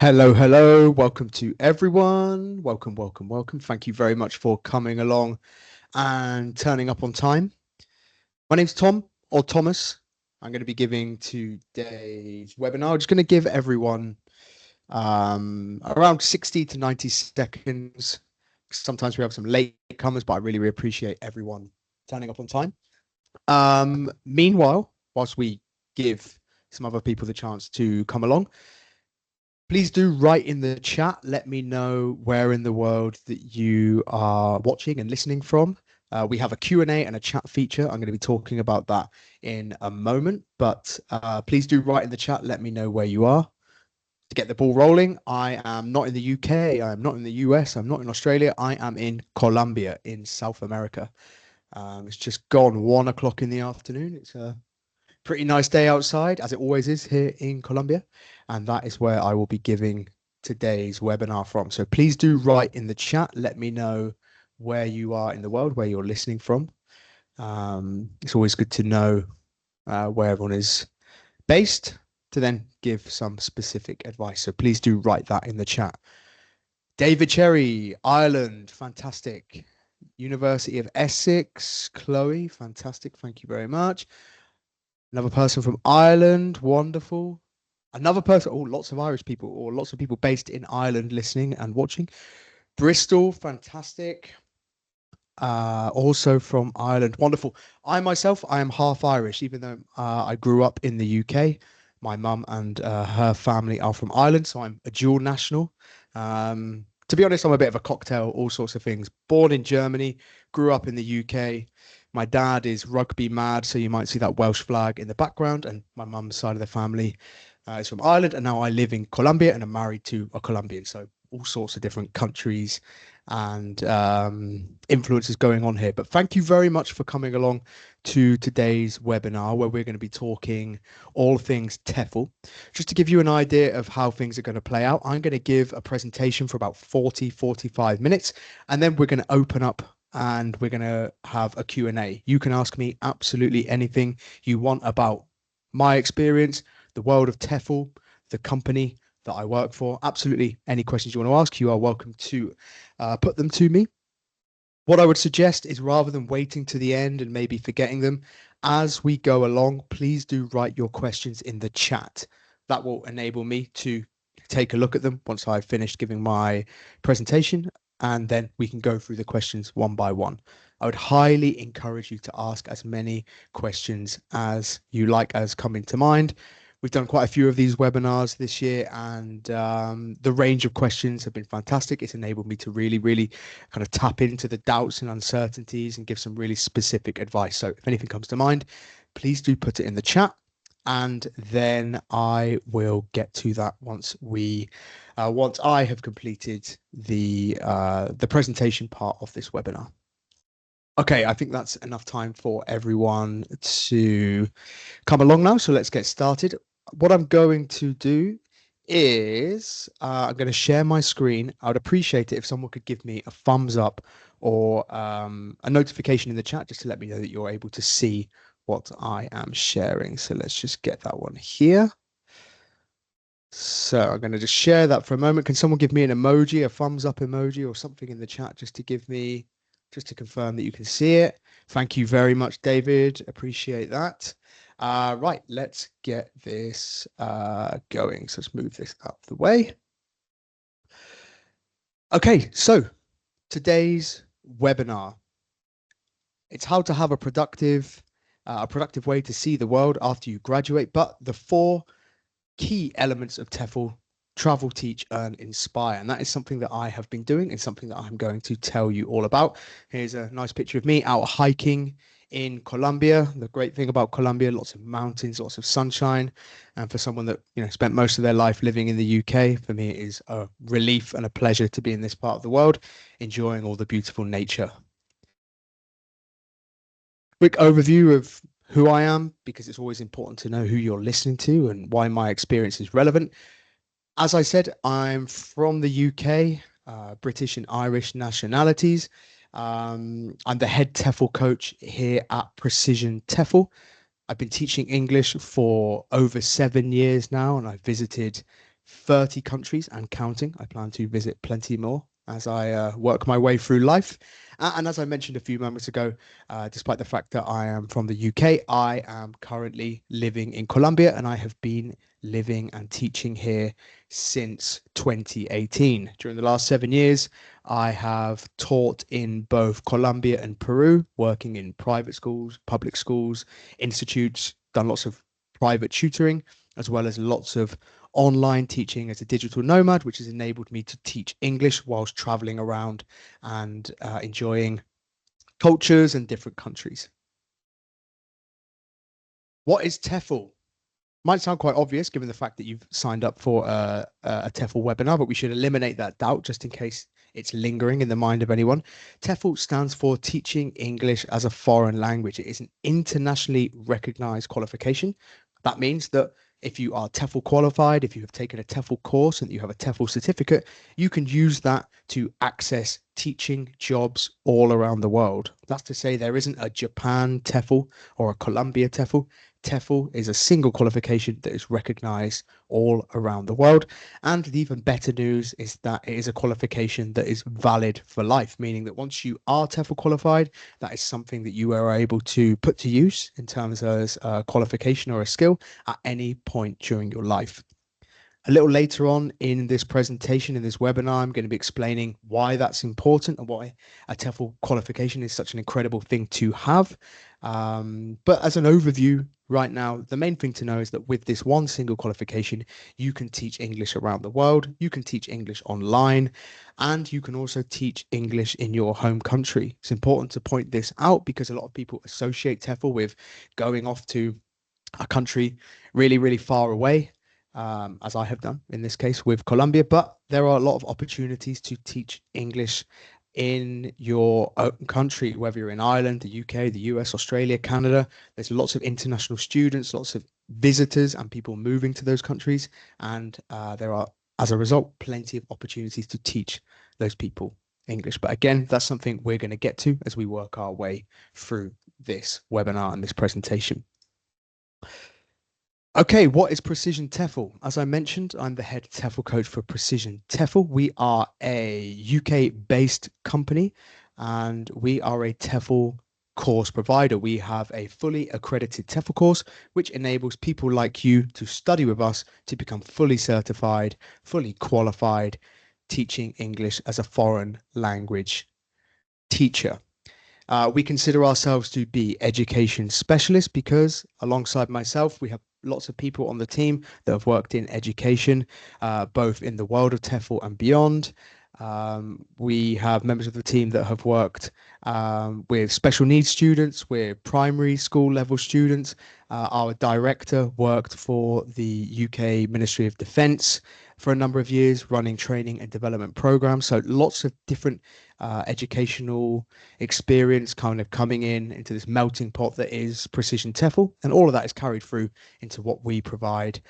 Hello, hello. Welcome to everyone. Welcome, welcome, welcome. Thank you very much for coming along and turning up on time. My name's Tom or Thomas. I'm going to be giving today's webinar. I'm just going to give everyone around 60 to 90 seconds. Sometimes we have some late comers, but I really appreciate everyone turning up on time. Meanwhile, whilst we give some other people the chance to come along, please do write in the chat. Let me know where in the world that you are watching and listening from. We have a Q&A and a chat feature. I'm going to be talking about that in a moment, but please do write in the chat. Let me know where you are to get the ball rolling. I am not in the UK. I am not in the US. I'm not in Australia. I am in Colombia in South America. It's just gone 1 o'clock in the afternoon. It's a pretty nice day outside, as it always is here in Colombia. And that is where I will be giving today's webinar from. So please do write in the chat. Let me know where you are in the world, where you're listening from. It's always good to know where everyone is based to then give some specific advice. So please do write that in the chat. David Cherry, Ireland, fantastic. University of Essex, Chloe, fantastic. Thank you very much. Another person from Ireland, wonderful. Another person, oh, lots of Irish people, or lots of people based in Ireland listening and watching. Bristol, fantastic. Also from Ireland, wonderful. I myself, I am half Irish, even though I grew up in the UK. My mum and her family are from Ireland, so I'm a dual national. To be honest, I'm a bit of a cocktail, all sorts of things. Born in Germany, grew up in the UK. My dad is rugby mad, so you might see that Welsh flag in the background. And my mum's side of the family is from Ireland, and now I live in Colombia and I'm married to a Colombian. So all sorts of different countries and influences going on here. But thank you very much for coming along to today's webinar, where we're going to be talking all things TEFL. Just to give you an idea of how things are going to play out, I'm going to give a presentation for about 45 minutes, and then we're going to open up and we're going to have a Q&A. You can ask me absolutely anything you want about my experience, the world of TEFL, the company that I work for. Absolutely any questions you want to ask, you are welcome to put them to me. What I would suggest is, rather than waiting to the end and maybe forgetting them, as we go along, please do write your questions in the chat. That will enable me to take a look at them once I've finished giving my presentation, and then we can go through the questions one by one. I would highly encourage you to ask as many questions as you like as come into mind. We've done quite a few of these webinars this year, and the range of questions have been fantastic. It's enabled me to really kind of tap into the doubts and uncertainties and give some really specific advice. So if anything comes to mind, please do put it in the chat, and then I will get to that once I have completed the presentation part of this webinar. Okay, I think that's enough time for everyone to come along now. So let's get started. What I'm going to do is I'm going to share my screen. I would appreciate it if someone could give me a thumbs up or a notification in the chat, just to let me know that you're able to see what I am sharing. So let's just get that one here. So I'm going to just share that for a moment. Can someone give me an emoji, a thumbs up emoji or something in the chat, just to confirm that you can see it? Thank you very much, David. Appreciate that. Right, let's get this going. So let's move this out of the way. Okay, so today's webinar, it's how to have a productive way to see the world after you graduate, but the 4 key elements of TEFL: travel, teach, earn, inspire. And that is something that I have been doing. It's something that I'm going to tell you all about. Here's a nice picture of me out hiking in Colombia. The great thing about Colombia, lots of mountains, lots of sunshine. And for someone that, spent most of their life living in the UK, for me, it is a relief and a pleasure to be in this part of the world, enjoying all the beautiful nature. Quick overview of who I am, because it's always important to know who you're listening to and why my experience is relevant. As I said, I'm from the UK, British and Irish nationalities. I'm the head TEFL coach here at Precision TEFL. I've been teaching English for over 7 years now, and I've visited 30 countries and counting. I plan to visit plenty more as I work my way through life. And as I mentioned a few moments ago, despite the fact that I am from the UK, I am currently living in Colombia and I have been living and teaching here since 2018. During the last 7 years, I have taught in both Colombia and Peru, working in private schools, public schools, institutes, done lots of private tutoring, as well as lots of online teaching as a digital nomad, which has enabled me to teach English whilst traveling around and enjoying cultures and different countries. What is TEFL? Might sound quite obvious given the fact that you've signed up for a TEFL webinar, but we should eliminate that doubt just in case it's lingering in the mind of anyone. TEFL stands for Teaching English as a Foreign Language. It is an internationally recognized qualification. That means that if you are TEFL qualified, if you have taken a TEFL course and you have a TEFL certificate, you can use that to access teaching jobs all around the world. That's to say there isn't a Japan TEFL or a Colombia TEFL. TEFL is a single qualification that is recognized all around the world. And the even better news is that it is a qualification that is valid for life, meaning that once you are TEFL qualified, that is something that you are able to put to use in terms of a qualification or a skill at any point during your life. A little later on in this presentation, in this webinar, I'm going to be explaining why that's important and why a TEFL qualification is such an incredible thing to have. But as an overview right now, the main thing to know is that with this one single qualification, you can teach English around the world, you can teach English online, and you can also teach English in your home country. It's important to point this out because a lot of people associate TEFL with going off to a country really, really far away, as I have done in this case with Colombia. But there are a lot of opportunities to teach English in your own country, whether you're in Ireland, the UK, the US, Australia, Canada. There's lots of international students, lots of visitors and people moving to those countries. And there are, as a result, plenty of opportunities to teach those people English. But again, that's something we're going to get to as we work our way through this webinar and this presentation. Okay, what is Precision TEFL? As I mentioned, I'm the head TEFL coach for Precision TEFL. We are a UK-based company and we are a TEFL course provider. We have a fully accredited TEFL course, which enables people like you to study with us to become fully certified, fully qualified, teaching English as a foreign language teacher. We consider ourselves to be education specialists because alongside myself, we have lots of people on the team that have worked in education, both in the world of TEFL and beyond. We have members of the team that have worked with special needs students, with primary school level students. Our director worked for the UK Ministry of Defence for a number of years, running training and development programs. So lots of different educational experience kind of coming into this melting pot that is Precision TEFL. And all of that is carried through into what we provide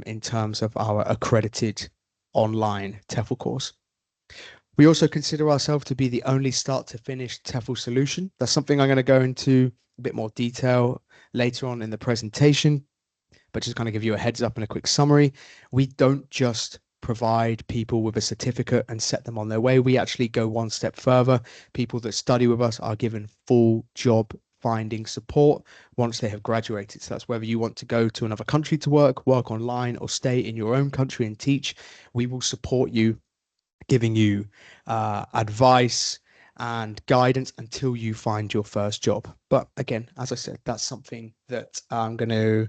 in terms of our accredited online TEFL course. We also consider ourselves to be the only start to finish TEFL solution. That's something I'm going to go into a bit more detail later on in the presentation, but just kind of give you a heads up and a quick summary. We don't just provide people with a certificate and set them on their way. We actually go one step further. People that study with us are given full job finding support once they have graduated. So that's whether you want to go to another country to work online, or stay in your own country and teach. We will support you, giving you advice and guidance until you find your first job. But again, as I said, that's something that I'm going to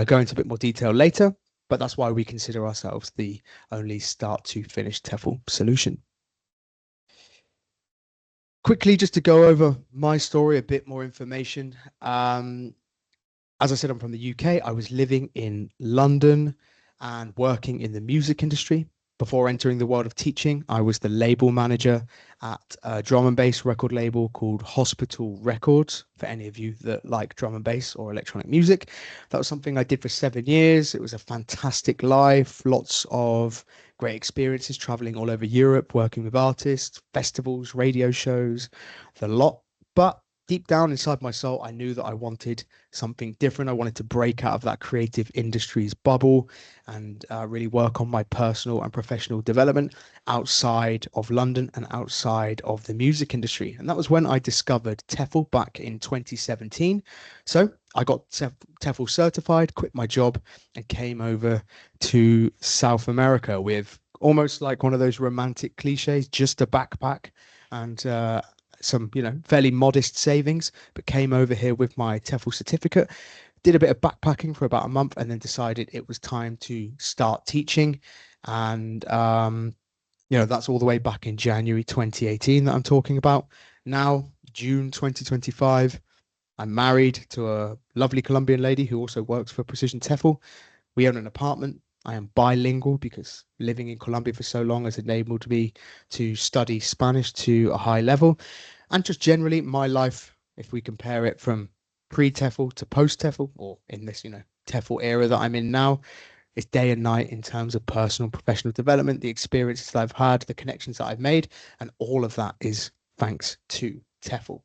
go into a bit more detail later. But that's why we consider ourselves the only start to finish TEFL solution. Quickly, just to go over my story, a bit more information. As I said, I'm from the UK. I was living in London and working in the music industry. Before entering the world of teaching, I was the label manager at a drum and bass record label called Hospital Records. For any of you that like drum and bass or electronic music, that was something I did for 7 years. It was a fantastic life, lots of great experiences traveling all over Europe, working with artists, festivals, radio shows, the lot. But deep down inside my soul, I knew that I wanted something different. I wanted to break out of that creative industries bubble and really work on my personal and professional development outside of London and outside of the music industry. And that was when I discovered TEFL back in 2017. So I got TEFL certified, quit my job, and came over to South America with almost like one of those romantic cliches, just a backpack and some, fairly modest savings, but came over here with my TEFL certificate, did a bit of backpacking for about a month, and then decided it was time to start teaching. And that's all the way back in January 2018 that I'm talking about. Now, June 2025, I'm married to a lovely Colombian lady who also works for Precision TEFL. We own an apartment. I am bilingual because living in Colombia for so long has enabled me to study Spanish to a high level. And just generally, my life, if we compare it from pre-TEFL to post-TEFL, or in this, TEFL era that I'm in now, it's day and night in terms of personal, professional development, the experiences that I've had, the connections that I've made, and all of that is thanks to TEFL.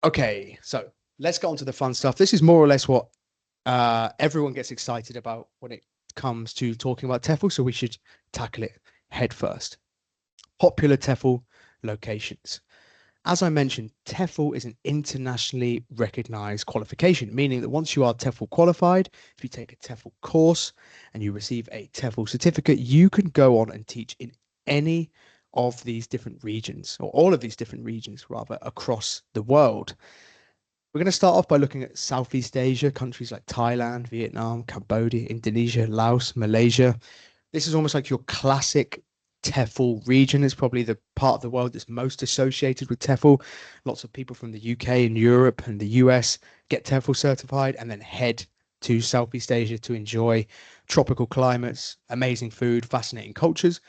Okay, so let's get on to the fun stuff. This is more or less what everyone gets excited about when it comes to talking about TEFL, so we should tackle it head first. Popular TEFL locations. As I mentioned, TEFL is an internationally recognized qualification, meaning that once you are TEFL qualified, if you take a TEFL course and you receive a TEFL certificate, you can go on and teach in any of these different regions, or all of these different regions rather, across the world. We're going to start off by looking at Southeast Asia, countries like Thailand, Vietnam, Cambodia, Indonesia, Laos, Malaysia. This is almost like your classic TEFL region. It's probably the part of the world that's most associated with TEFL. Lots of people from the UK and Europe and the US get TEFL certified and then head to Southeast Asia to enjoy tropical climates, amazing food, fascinating cultures.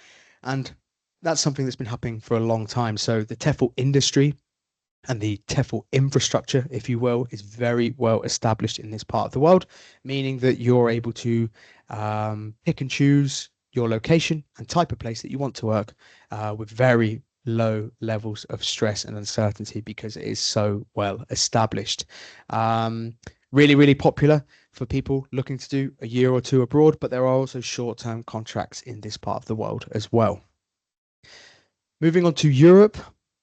And that's something that's been happening for a long time. So the TEFL industry and the TEFL infrastructure, if you will, is very well established in this part of the world, meaning that you're able to pick and choose your location and type of place that you want to work with very low levels of stress and uncertainty because it is so well established. Really, really popular for people looking to do a year or two abroad, but there are also short-term contracts in this part of the world as well. Moving on to Europe,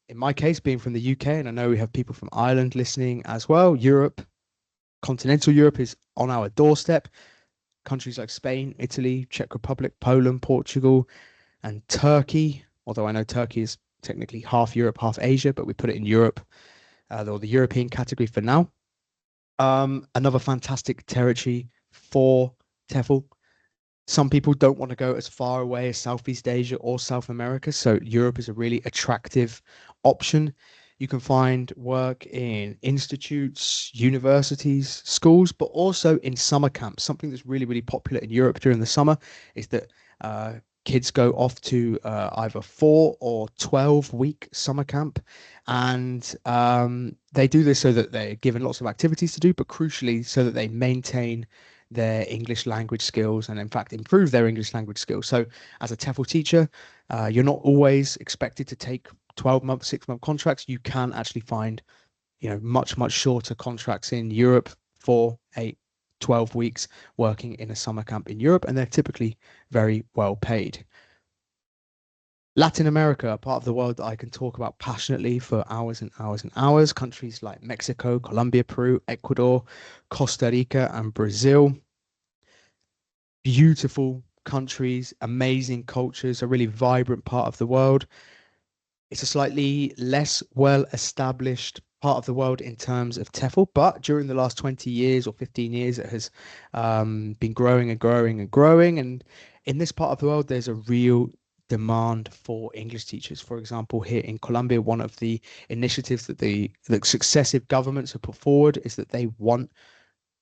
in my case, being from the UK, and I know we have people from Ireland listening as well, Europe, continental Europe is on our doorstep. Countries like Spain, Italy, Czech Republic, Poland, Portugal, and Turkey. Although I know Turkey is technically half Europe, half Asia, but we put it in Europe, or the European category for now. Another fantastic territory for TEFL. Some people don't want to go as far away as Southeast Asia or South America, so Europe is a really attractive option. You can find work in institutes, universities, schools, but also in summer camps. Something that's really, really popular in Europe during the summer is that kids go off to either 4 or 12 week summer camp. And they do this so that they're given lots of activities to do, but crucially, so that they maintain their English language skills and, in fact, improve their English language skills. So, as a TEFL teacher, you're not always expected to take 12-month, 6-month contracts. You can actually find, much, much shorter contracts in Europe, 4, 8, 12 weeks working in a summer camp in Europe, and they're typically very well paid. Latin America, a part of the world that I can talk about passionately for hours and hours and hours. Countries like Mexico, Colombia, Peru, Ecuador, Costa Rica, and Brazil. Beautiful countries, amazing cultures, a really vibrant part of the world. It's a slightly less well established part of the world in terms of TEFL, but during the last 20 years or 15 years, it has been growing and growing and growing. And in this part of the world, there's a real demand for English teachers. For example, here in Colombia, one of the initiatives that the successive governments have put forward is that they want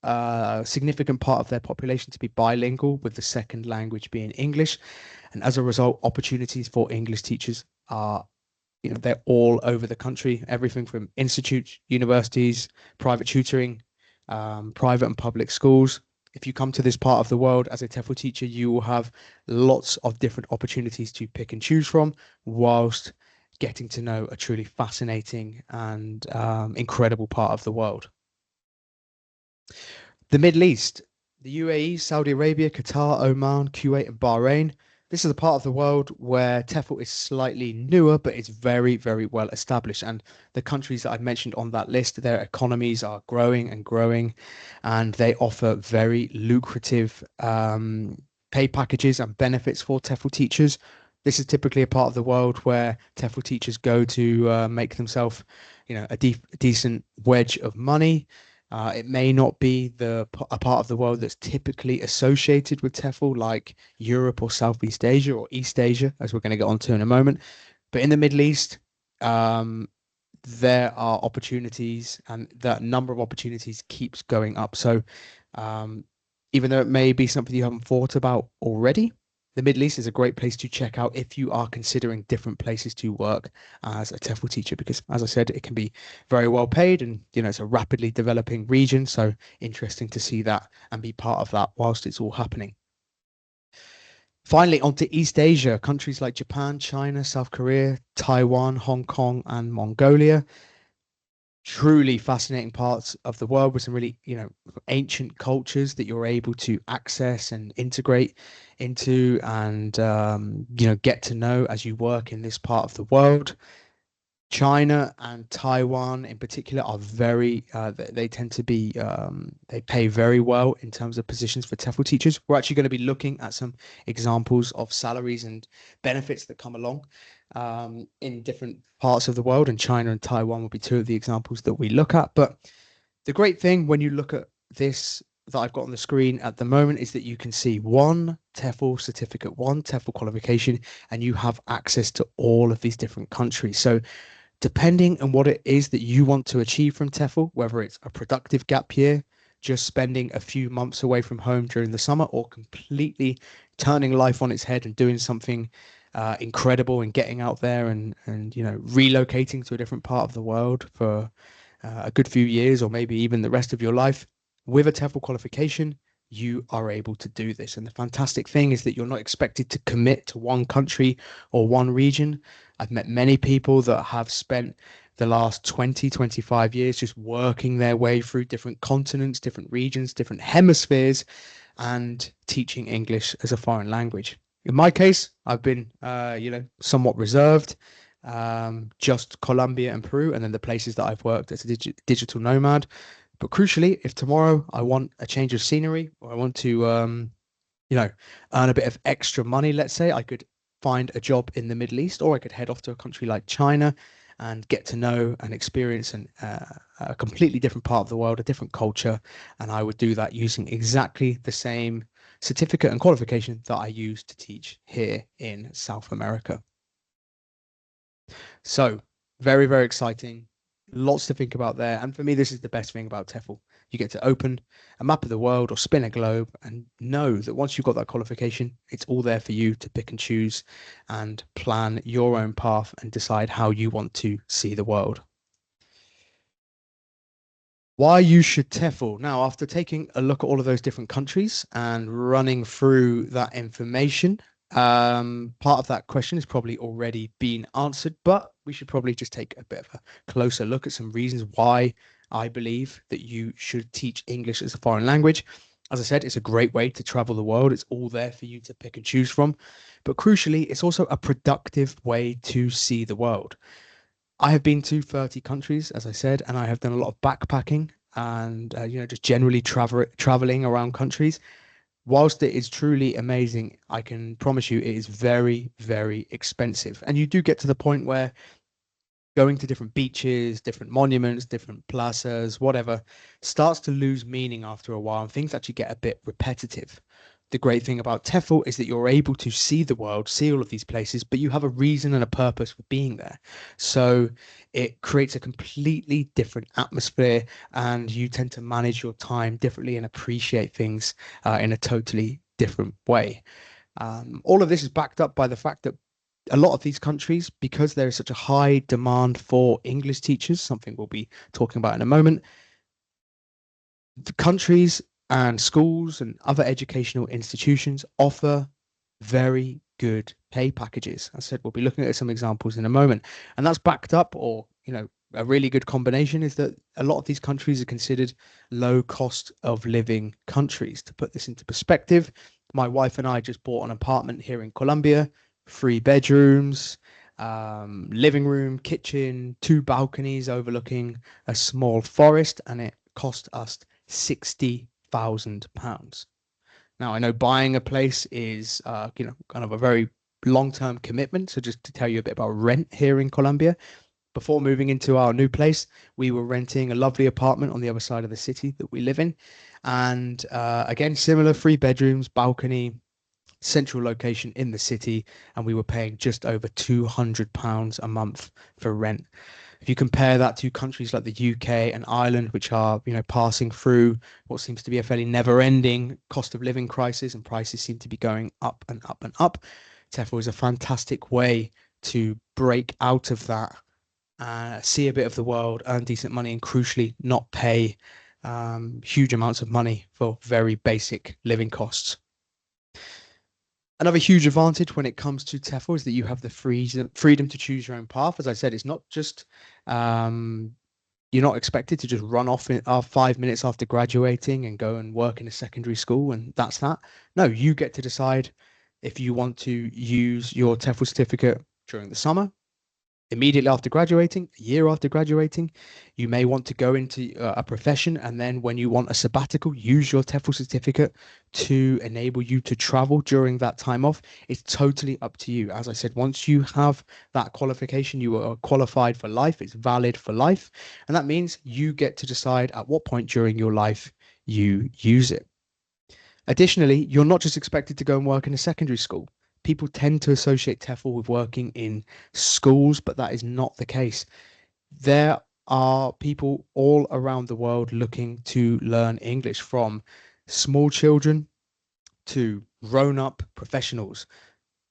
a significant part of their population to be bilingual, with the second language being English. And as a result, opportunities for English teachers are, they're all over the country, everything from institutes, universities, private tutoring, private and public schools. If you come to this part of the world as a TEFL teacher, you will have lots of different opportunities to pick and choose from, whilst getting to know a truly fascinating and incredible part of the world. The Middle East, the UAE, Saudi Arabia, Qatar, Oman, Kuwait, and Bahrain. This is a part of the world where TEFL is slightly newer, but it's very, very well established. And the countries that I've mentioned on that list, their economies are growing and growing, and they offer very lucrative pay packages and benefits for TEFL teachers. This is typically a part of the world where TEFL teachers go to make themselves, a decent wedge of money. It may not be a part of the world that's typically associated with TEFL, like Europe or Southeast Asia or East Asia, as we're going to get onto in a moment. But in the Middle East, um, there are opportunities, and that number of opportunities keeps going up. So, um, even though it may be something you haven't thought about already, the Middle East is a great place to check out if you are considering different places to work as a TEFL teacher, because as I said, it can be very well paid, and it's a rapidly developing region. So interesting to see that and be part of that whilst it's all happening. Finally, onto East Asia, countries like Japan, China, South Korea, Taiwan, Hong Kong, and Mongolia. Truly fascinating parts of the world with some really, ancient cultures that you're able to access and integrate into and, get to know as you work in this part of the world. China and Taiwan in particular are they tend to be, they pay very well in terms of positions for TEFL teachers. We're actually going to be looking at some examples of salaries and benefits that come along in different parts of the world, and China and Taiwan will be two of the examples that we look at. But the great thing when you look at this that I've got on the screen at the moment is that you can see one TEFL certificate, one TEFL qualification, and you have access to all of these different countries. So depending on what it is that you want to achieve from TEFL, whether it's a productive gap year, just spending a few months away from home during the summer, or completely turning life on its head and doing something incredible and getting out there and relocating to a different part of the world for a good few years, or maybe even the rest of your life, with a TEFL qualification, you are able to do this. And the fantastic thing is that you're not expected to commit to one country or one region. I've met many people that have spent the last 20, 25 years just working their way through different continents, different regions, different hemispheres, and teaching English as a foreign language. In my case, I've been, somewhat reserved, just Colombia and Peru, and then the places that I've worked as a digital nomad. But crucially, if tomorrow I want a change of scenery, or I want to, earn a bit of extra money, let's say, I could find a job in the Middle East, or I could head off to a country like China and get to know and experience a completely different part of the world, a different culture. And I would do that using exactly the same certificate and qualification that I use to teach here in South America. So very, very exciting. Lots to think about there. And for me, this is the best thing about TEFL. You get to open a map of the world or spin a globe and know that once you've got that qualification, it's all there for you to pick and choose and plan your own path and decide how you want to see the world. Why you should TEFL. Now, after taking a look at all of those different countries and running through that information, part of that question has probably already been answered, but we should probably just take a bit of a closer look at some reasons why I believe that you should teach English as a foreign language. As I said, it's a great way to travel the world. It's all there for you to pick and choose from. But crucially, it's also a productive way to see the world. I have been to 30 countries, as I said, and I have done a lot of backpacking and, just generally traveling around countries. Whilst it is truly amazing, I can promise you it is very, very expensive. And you do get to the point where going to different beaches, different monuments, different plazas, whatever, starts to lose meaning after a while, and things actually get a bit repetitive. The great thing about TEFL is that you're able to see the world, see all of these places, but you have a reason and a purpose for being there. So it creates a completely different atmosphere, and you tend to manage your time differently and appreciate things in a totally different way. All of this is backed up by the fact that a lot of these countries, because there is such a high demand for English teachers, something we'll be talking about in a moment, the countries and schools and other educational institutions offer very good pay packages. I said we'll be looking at some examples in a moment, and that's backed up, or a really good combination is that a lot of these countries are considered low cost of living countries. To put this into perspective, my wife and I just bought an apartment here in Colombia, 3 bedrooms, living room, kitchen, 2 balconies overlooking a small forest, and it cost us £60,000. Now, I know buying a place is, kind of a very long-term commitment. So just to tell you a bit about rent here in Colombia, before moving into our new place, we were renting a lovely apartment on the other side of the city that we live in. And again, similar 3 bedrooms, balcony, central location in the city, and we were paying just over £200 a month for rent. If you compare that to countries like the UK and Ireland, which are, passing through what seems to be a fairly never-ending cost of living crisis, and prices seem to be going up and up and up, TEFL is a fantastic way to break out of that, see a bit of the world, earn decent money, and crucially, not pay huge amounts of money for very basic living costs. Another huge advantage when it comes to TEFL is that you have the freedom to choose your own path. As I said, it's not just you're not expected to just run off in 5 minutes after graduating and go and work in a secondary school, and that's that. No, you get to decide if you want to use your TEFL certificate during the summer, immediately after graduating, a year after graduating. You may want to go into a profession, and then when you want a sabbatical, use your TEFL certificate to enable you to travel during that time off. It's totally up to you. As I said, once you have that qualification, you are qualified for life. It's valid for life. And that means you get to decide at what point during your life you use it. Additionally, you're not just expected to go and work in a secondary school. People tend to associate TEFL with working in schools, but that is not the case. There are people all around the world looking to learn English, from small children to grown-up professionals.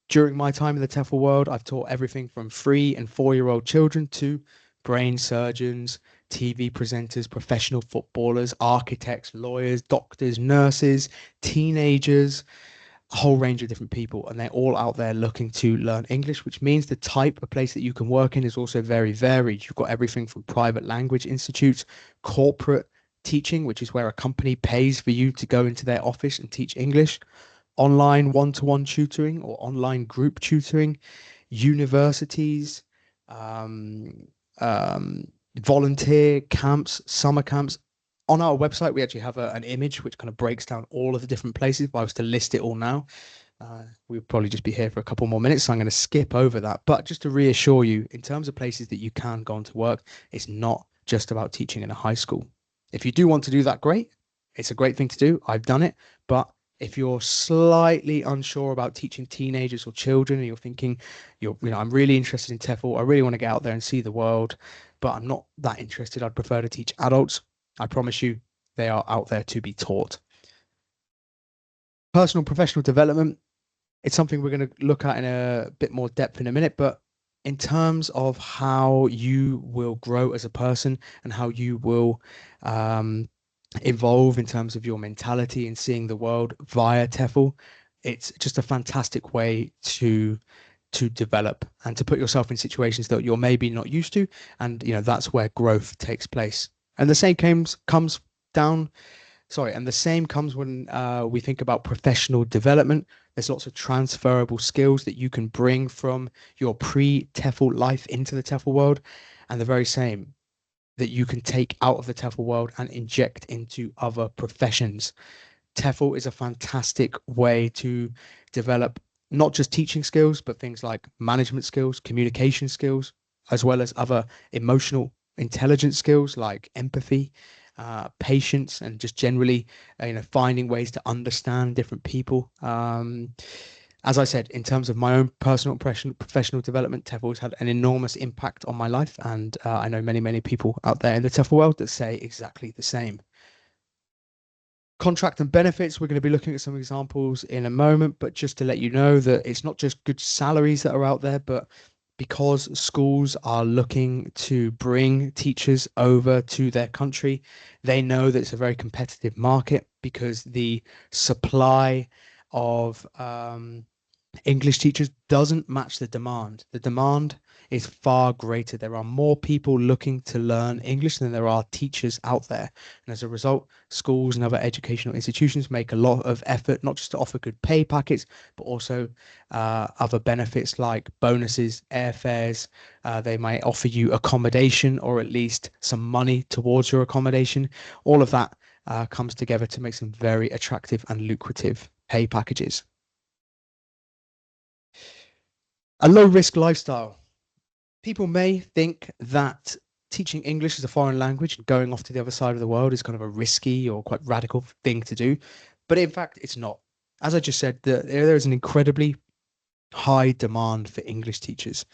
During my time in the TEFL world, I've taught everything from 3 and 4-year-old children to brain surgeons, TV presenters, professional footballers, architects, lawyers, doctors, nurses, teenagers, a whole range of different people, and they're all out there looking to learn English, which means the type of place that you can work in is also very varied. You've got everything from private language institutes, corporate teaching, which is where a company pays for you to go into their office and teach English, online one-to-one tutoring or online group tutoring, universities, um, volunteer camps, summer camps. On our website, we actually have an image which kind of breaks down all of the different places. If I was to list it all now, we'd probably just be here for a couple more minutes. So I'm going to skip over that. But just to reassure you, in terms of places that you can go on to work, it's not just about teaching in a high school. If you do want to do that, great. It's a great thing to do. I've done it. But if you're slightly unsure about teaching teenagers or children, and you're thinking, I'm really interested in TEFL, I really want to get out there and see the world, but I'm not that interested, I'd prefer to teach adults, I promise you, they are out there to be taught. Personal professional development, it's something we're going to look at in a bit more depth in a minute, but in terms of how you will grow as a person and how you will evolve in terms of your mentality and seeing the world via TEFL, it's just a fantastic way to develop and to put yourself in situations that you're maybe not used to, and that's where growth takes place. And the same comes down sorry and the same comes when we think about professional development. There's lots of transferable skills that you can bring from your pre-TEFL life into the TEFL world, and the very same that you can take out of the TEFL world and inject into other professions. TEFL is a fantastic way to develop not just teaching skills, but things like management skills, communication skills, as well as other emotional intelligence skills like empathy, patience, and just generally, finding ways to understand different people. As I said, in terms of my own personal professional development, TEFL has had an enormous impact on my life, and I know many, many people out there in the TEFL world that say exactly the same. Contract and benefits, we're going to be looking at some examples in a moment, but just to let you know that it's not just good salaries that are out there, but because schools are looking to bring teachers over to their country, they know that it's a very competitive market, because the supply of English teachers doesn't match the demand. The demand is far greater. There are more people looking to learn English than there are teachers out there. And as a result, schools and other educational institutions make a lot of effort, not just to offer good pay packets, but also other benefits like bonuses, airfares. They might offer you accommodation or at least some money towards your accommodation. All of that comes together to make some very attractive and lucrative pay packages. A low risk lifestyle. People may think that teaching English as a foreign language and going off to the other side of the world is kind of a risky or quite radical thing to do. But in fact, it's not. As I just said, there is an incredibly high demand for English teachers.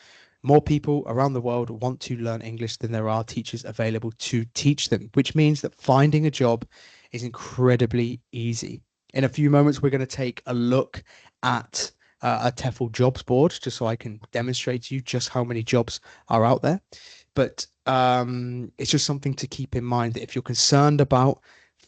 More people around the world want to learn English than there are teachers available to teach them, which means that finding a job is incredibly easy. In a few moments, we're going to take a look at a TEFL jobs board just so I can demonstrate to you just how many jobs are out there. But it's just something to keep in mind that if you're concerned about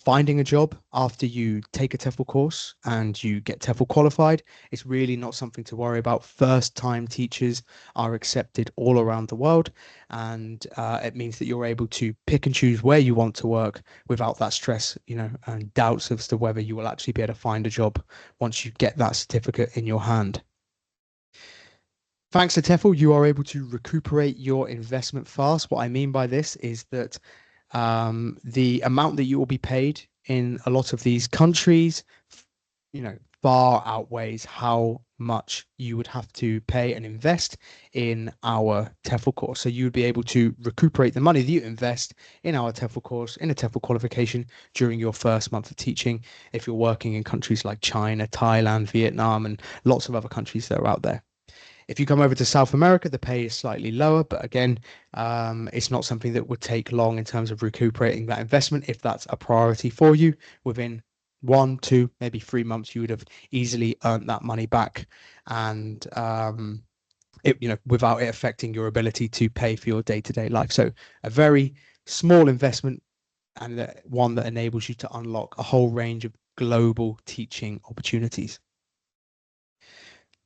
finding a job after you take a TEFL course and you get TEFL qualified, it's really not something to worry about. First time teachers are accepted all around the world, and it means that you're able to pick and choose where you want to work without that stress, and doubts as to whether you will actually be able to find a job once you get that certificate in your hand. Thanks to TEFL, you are able to recuperate your investment fast. What I mean by this is that the amount that you will be paid in a lot of these countries, far outweighs how much you would have to pay and invest in our TEFL course. So you would be able to recuperate the money that you invest in our TEFL course, in a TEFL qualification during your first month of teaching, if you're working in countries like China, Thailand, Vietnam, and lots of other countries that are out there. If you come over to South America, the pay is slightly lower, but again, it's not something that would take long in terms of recuperating that investment. If that's a priority for you, within 1, 2, maybe 3 months, you would have easily earned that money back, and without it affecting your ability to pay for your day-to-day life. So a very small investment, and one that enables you to unlock a whole range of global teaching opportunities.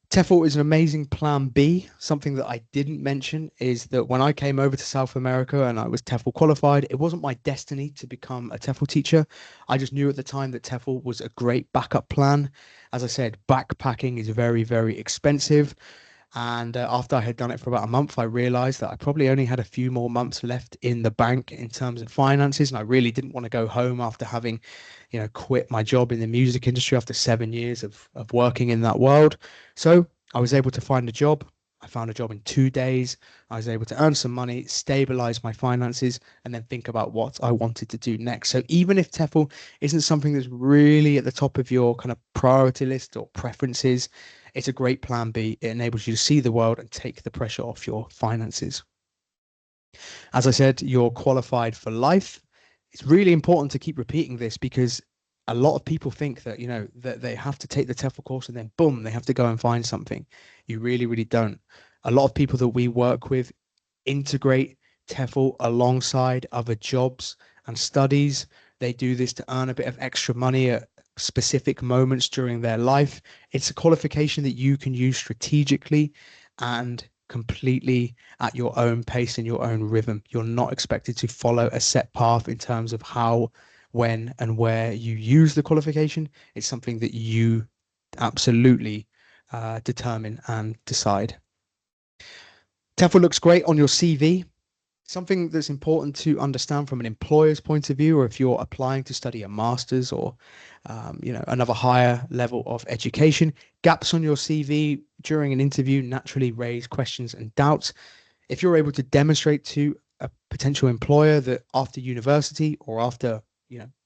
TEFL is an amazing plan B. Something that I didn't mention is that when I came over to South America and I was TEFL qualified, it wasn't my destiny to become a TEFL teacher. I just knew at the time that TEFL was a great backup plan. As I said, backpacking is very, very expensive. And after I had done it for about a month, I realized that I probably only had a few more months left in the bank in terms of finances. And I really didn't want to go home after having, quit my job in the music industry after 7 years of working in that world. So I was able to find a job. I found a job in 2 days. I was able to earn some money, stabilize my finances, and then think about what I wanted to do next. So even if TEFL isn't something that's really at the top of your kind of priority list or preferences, it's a great plan B. It enables you to see the world and take the pressure off your finances. As I said, you're qualified for life. It's really important to keep repeating this because a lot of people think that, that they have to take the TEFL course and then boom, they have to go and find something. You really, really don't. A lot of people that we work with integrate TEFL alongside other jobs and studies. They do this to earn a bit of extra money at specific moments during their life. It's a qualification that you can use strategically and completely at your own pace and your own rhythm. You're not expected to follow a set path in terms of how, when, and where you use the qualification. It's something that you absolutely determine and decide. TEFL looks great on your CV. Something that's important to understand from an employer's point of view, or if you're applying to study a master's or another higher level of education, gaps on your CV during an interview naturally raise questions and doubts. If you're able to demonstrate to a potential employer that after university or after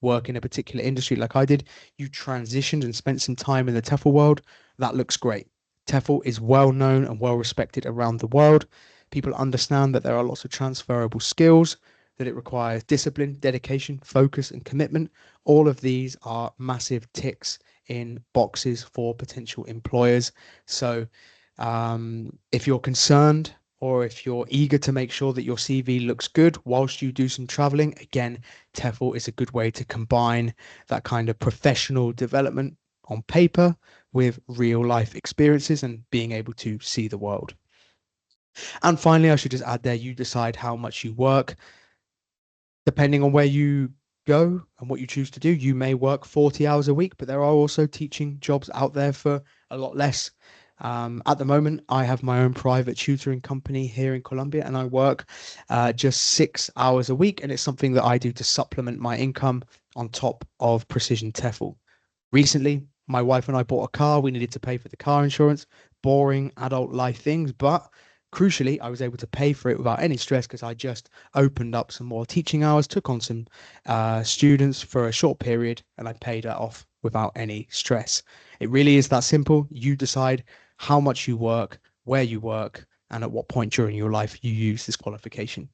work in a particular industry like I did, you transitioned and spent some time in the TEFL world, that looks great. TEFL is well known and well respected around the world. People understand that there are lots of transferable skills, that it requires discipline, dedication, focus, and commitment. All of these are massive ticks in boxes for potential employers. So if you're concerned or if you're eager to make sure that your CV looks good whilst you do some traveling, again, TEFL is a good way to combine that kind of professional development on paper with real life experiences and being able to see the world. And finally, I should just add there, you decide how much you work. Depending on where you go and what you choose to do, you may work 40 hours a week, but there are also teaching jobs out there for a lot less. At the moment, I have my own private tutoring company here in Colombia, and I work just 6 hours a week. And it's something that I do to supplement my income on top of Precision TEFL. Recently, my wife and I bought a car. We needed to pay for the car insurance, boring adult life things, but crucially, I was able to pay for it without any stress because I just opened up some more teaching hours, took on some students for a short period, and I paid that off without any stress. It really is that simple. You decide how much you work, where you work, and at what point during your life you use this qualification.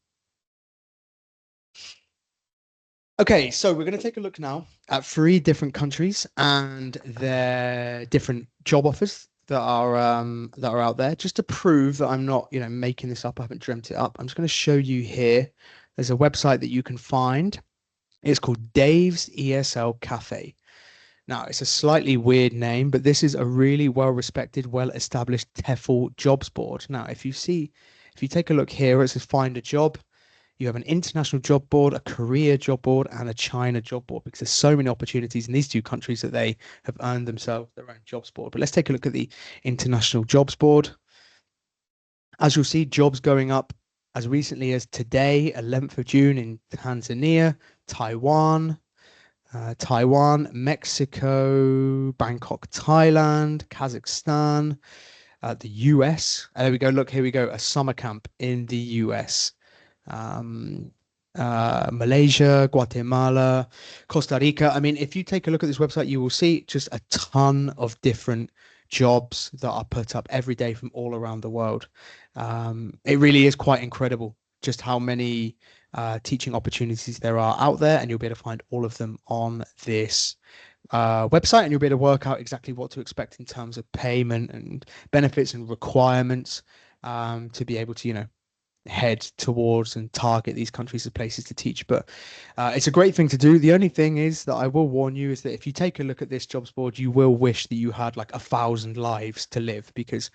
Okay, so we're going to take a look now at three different countries and their different job offers that are out there, just to prove that I'm not, making this up. I haven't dreamt it up. I'm just going to show you here. There's a website that you can find. It's called Dave's ESL Cafe. Now, it's a slightly weird name, but this is a really well-respected, well-established TEFL jobs board. Now, if you take a look here, it says find a job. You have an international job board, a Korea job board, and a China job board, because there's so many opportunities in these two countries that they have earned themselves their own jobs board. But let's take a look at the international jobs board. As you'll see, jobs going up as recently as today, 11th of June, in Tanzania, Taiwan, Mexico, Bangkok, Thailand, Kazakhstan, the US. There we go. Look, here we go. A summer camp in the US. um, Malaysia, Guatemala, Costa Rica. I mean, if you take a look at this website, you will see just a ton of different jobs that are put up every day from all around the world. It really is quite incredible just how many teaching opportunities there are out there, and you'll be able to find all of them on this website, and you'll be able to work out exactly what to expect in terms of payment and benefits and requirements, to be able to, head towards and target these countries as places to teach. But it's a great thing to do. The only thing is that I will warn you is that if you take a look at this jobs board, you will wish that you had like 1,000 lives to live, because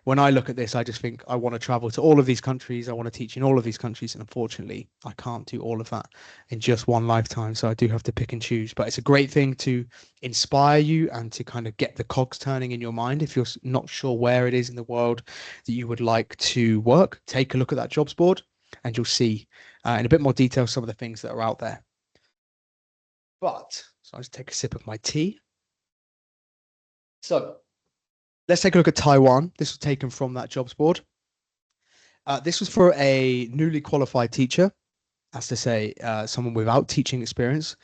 when I look at this, I just think I want to travel to all of these countries. I want to teach in all of these countries. And unfortunately, I can't do all of that in just one lifetime. So I do have to pick and choose. But it's a great thing to inspire you and to kind of get the cogs turning in your mind. If you're not sure where it is in the world that you would like to work, take a look at that jobs board and you'll see in a bit more detail some of the things that are out there. But so I'll just take a sip of my tea. So let's take a look at Taiwan. This was taken from that jobs board. This was for a newly qualified teacher, as to say, someone without teaching experience.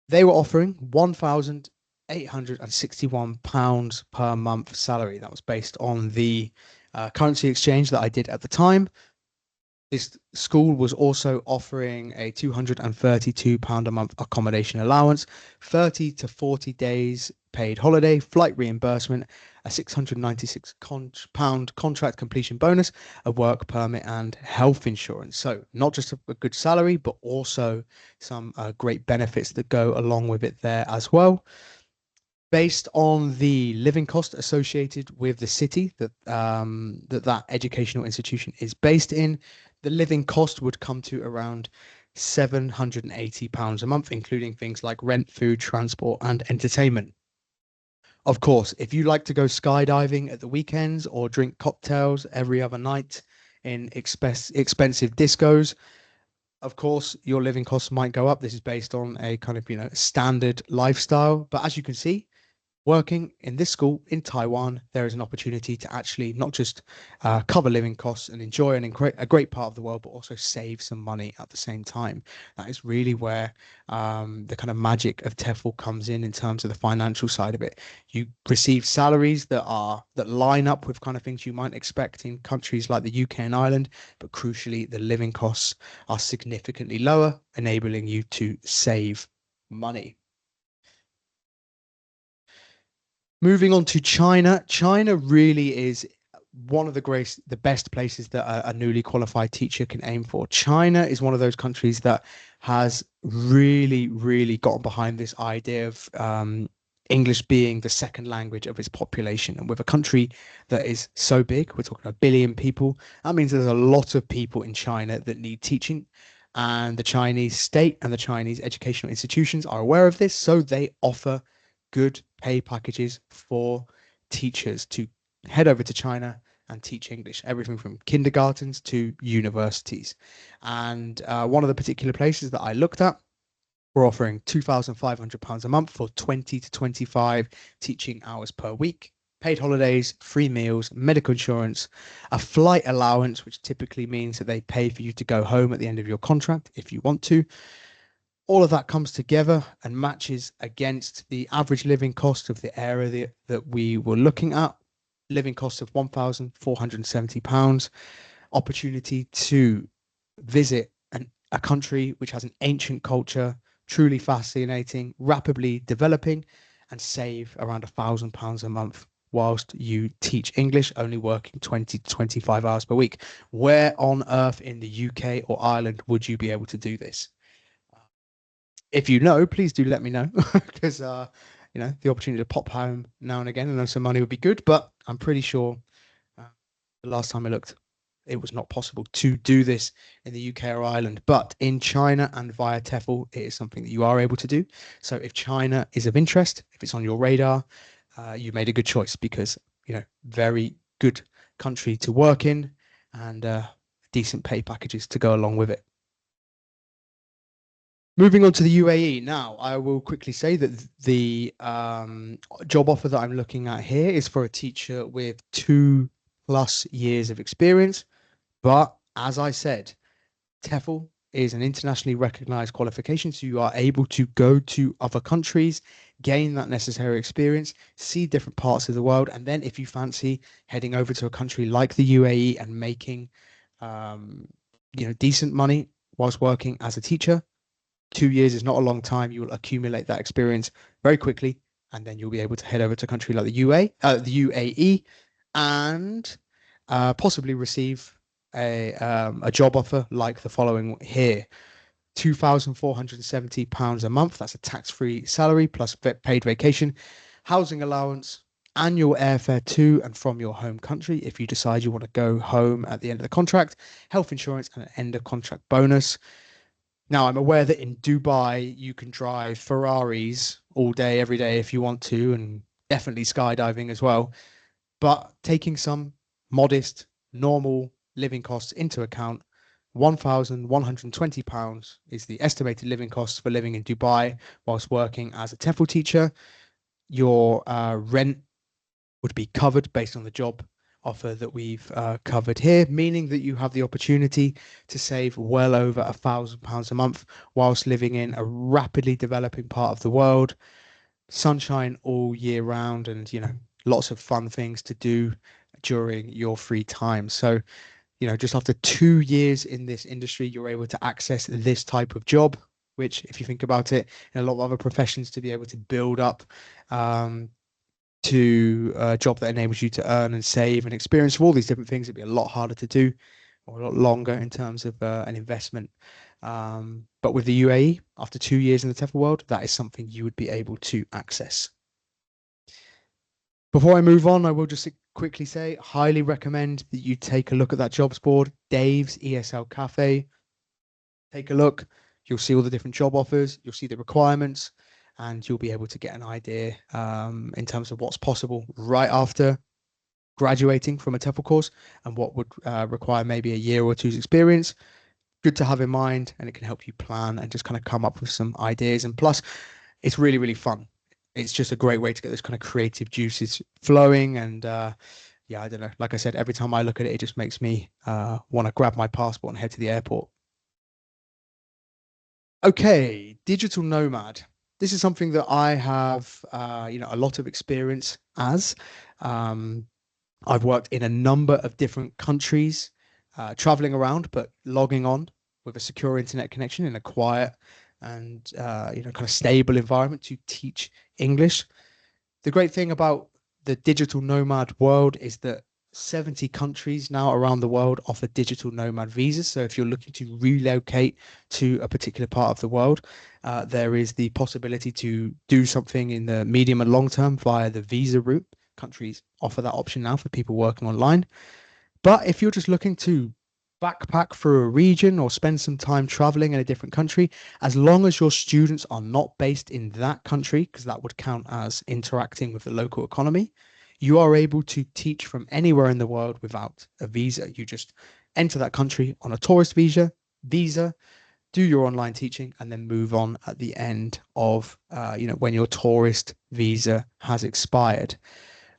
They were offering £1,861 per month salary. That was based on the currency exchange that I did at the time. This school was also offering a £232 a month accommodation allowance, 30 to 40 days paid holiday, flight reimbursement, a £696 contract completion bonus, a work permit, and health insurance. So not just a good salary, but also some great benefits that go along with it there as well. Based on the living cost associated with the city that educational institution is based in, the living cost would come to around £780 a month, including things like rent, food, transport, and entertainment. Of course, if you like to go skydiving at the weekends or drink cocktails every other night in expensive discos, of course, your living costs might go up. This is based on a kind of, standard lifestyle. But as you can see, working in this school in Taiwan, there is an opportunity to actually not just cover living costs and enjoy a great part of the world, but also save some money at the same time. That is really where the kind of magic of TEFL comes in terms of the financial side of it. You receive salaries that line up with kind of things you might expect in countries like the UK and Ireland, but crucially, the living costs are significantly lower, enabling you to save money. Moving on to China. China really is one of the best places that a newly qualified teacher can aim for. China is one of those countries that has really, really gotten behind this idea of English being the second language of its population. And with a country that is so big, we're talking 1 billion people, that means there's a lot of people in China that need teaching. And the Chinese state and the Chinese educational institutions are aware of this, so they offer good pay packages for teachers to head over to China and teach English, everything from kindergartens to universities. And one of the particular places that I looked at, we're offering £2,500 a month for 20 to 25 teaching hours per week, paid holidays, free meals, medical insurance, a flight allowance, which typically means that they pay for you to go home at the end of your contract if you want to. All of that comes together and matches against the average living cost of the area that we were looking at. Living cost of £1,470, opportunity to visit a country which has an ancient culture, truly fascinating, rapidly developing, and save around £1,000 a month whilst you teach English, only working 20 to 25 hours per week. Where on earth in the UK or Ireland would you be able to do this? If you know, please do let me know because the opportunity to pop home now and again and earn some money would be good. But I'm pretty sure uh, the last time I looked, it was not possible to do this in the UK or Ireland. But in China and via TEFL, it is something that you are able to do. So if China is of interest, if it's on your radar, you made a good choice because very good country to work in and decent pay packages to go along with it. Moving on to the UAE now, I will quickly say that the job offer that I'm looking at here is for a teacher with 2+ years of experience. But as I said, TEFL is an internationally recognized qualification, so you are able to go to other countries, gain that necessary experience, see different parts of the world, and then if you fancy heading over to a country like the UAE and making decent money whilst working as a teacher, 2 years is not a long time. You will accumulate that experience very quickly, and then you'll be able to head over to a country like the UAE, and possibly receive a job offer like the following here: £2,470 a month. That's a tax-free salary plus paid vacation, housing allowance, annual airfare to and from your home country if you decide you want to go home at the end of the contract, health insurance, and an end of contract bonus. Now, I'm aware that in Dubai, you can drive Ferraris all day, every day if you want to, and definitely skydiving as well. But taking some modest, normal living costs into account, £1,120 is the estimated living costs for living in Dubai whilst working as a TEFL teacher. Your rent would be covered based on the job offer that we've covered here, meaning that you have the opportunity to save well over £1,000 a month whilst living in a rapidly developing part of the world, sunshine all year round, and lots of fun things to do during your free time. So just after 2 years in this industry, you're able to access this type of job, which, if you think about it, in a lot of other professions, to be able to build up to a job that enables you to earn and save and experience all these different things, it'd be a lot harder to do or a lot longer in terms of an investment. But with the UAE, after 2 years in the TEFL world, that is something you would be able to access. Before I move on, I will just quickly say, highly recommend that you take a look at that jobs board, Dave's ESL Cafe. Take a look. You'll see all the different job offers. You'll see the requirements, and you'll be able to get an idea in terms of what's possible right after graduating from a TEFL course and what would require maybe a year or two's experience. Good to have in mind, and it can help you plan and just kind of come up with some ideas. And plus, it's really, really fun. It's just a great way to get those kind of creative juices flowing. And yeah, I don't know. Like I said, every time I look at it, it just makes me want to grab my passport and head to the airport. Okay, digital nomad. This is something that I have, a lot of experience as. I've worked in a number of different countries, traveling around, but logging on with a secure internet connection in a quiet and kind of stable environment to teach English. The great thing about the digital nomad world is that 70 countries now around the world offer digital nomad visas. So if you're looking to relocate to a particular part of the world, there is the possibility to do something in the medium and long term via the visa route. Countries offer that option now for people working online. But if you're just looking to backpack through a region or spend some time traveling in a different country, as long as your students are not based in that country, because that would count as interacting with the local economy, you are able to teach from anywhere in the world without a visa. You just enter that country on a tourist visa, do your online teaching, and then move on at the end of, when your tourist visa has expired.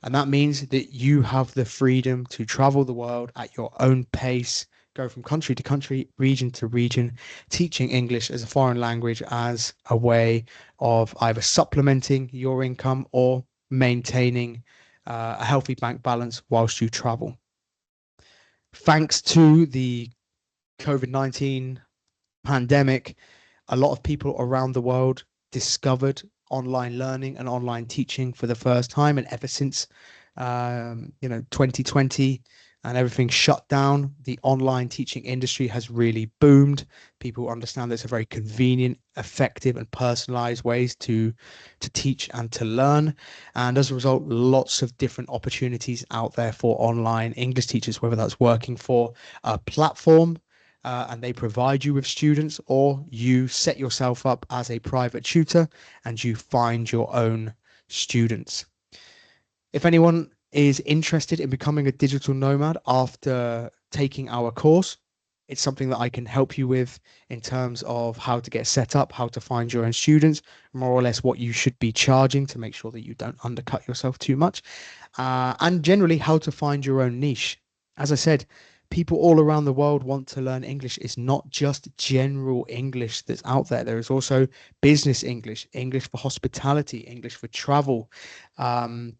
And that means that you have the freedom to travel the world at your own pace, go from country to country, region to region, teaching English as a foreign language as a way of either supplementing your income or maintaining a healthy bank balance whilst you travel. Thanks to the COVID-19 pandemic, a lot of people around the world discovered online learning and online teaching for the first time. And ever since, 2020 and everything shut down, the online teaching industry has really boomed. People understand there's a very convenient, effective, and personalized ways to teach and to learn. And as a result, lots of different opportunities out there for online English teachers, whether that's working for a platform and they provide you with students, or you set yourself up as a private tutor and you find your own students. If anyone is interested in becoming a digital nomad after taking our course, it's something that I can help you with in terms of how to get set up, how to find your own students, more or less what you should be charging to make sure that you don't undercut yourself too much, and generally how to find your own niche. As I said, people all around the world want to learn English. It's not just general English that's out there. There is also business English, English for hospitality, English for travel. Um,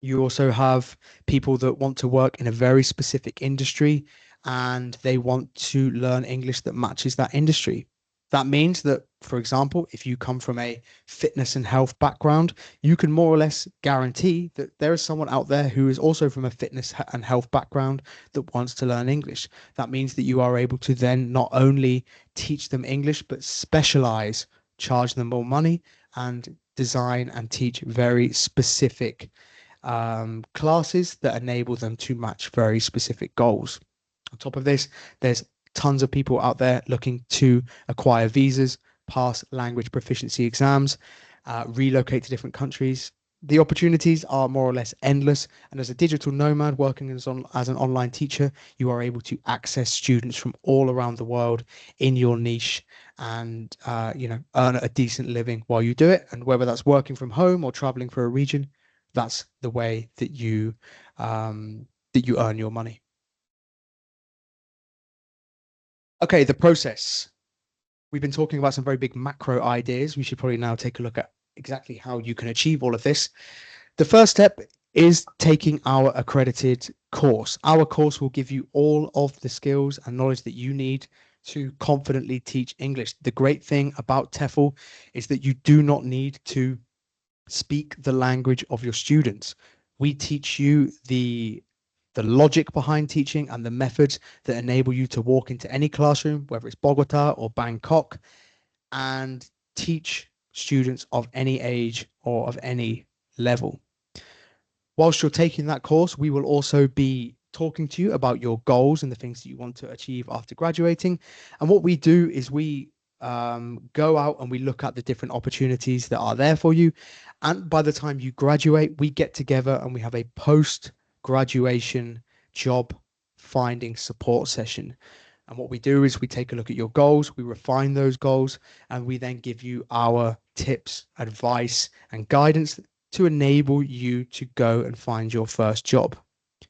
you also have people that want to work in a very specific industry and they want to learn English that matches that industry. That means that, for example, if you come from a fitness and health background, you can more or less guarantee that there is someone out there who is also from a fitness and health background that wants to learn English. That means that you are able to then not only teach them English, but specialize, charge them more money, and design and teach very specific classes that enable them to match very specific goals. On top of this, there's tons of people out there looking to acquire visas, pass language proficiency exams, relocate to different countries. The opportunities are more or less endless. And as a digital nomad working as an online teacher, you are able to access students from all around the world in your niche and, earn a decent living while you do it. And whether that's working from home or traveling for a region, that's the way that you earn your money. Okay, the process. We've been talking about some very big macro ideas. We should probably now take a look at exactly how you can achieve all of this. The first step is taking our accredited course. Our course will give you all of the skills and knowledge that you need to confidently teach English. The great thing about TEFL is that you do not need to speak the language of your students. We teach you the logic behind teaching and the methods that enable you to walk into any classroom, whether it's Bogota or Bangkok, and teach students of any age or of any level. Whilst you're taking that course, we will also be talking to you about your goals and the things that you want to achieve after graduating. And what we do is we go out and we look at the different opportunities that are there for you. And by the time you graduate, we get together and we have a post graduation job finding support session. And what we do is we take a look at your goals, we refine those goals, and we then give you our tips, advice, and guidance to enable you to go and find your first job.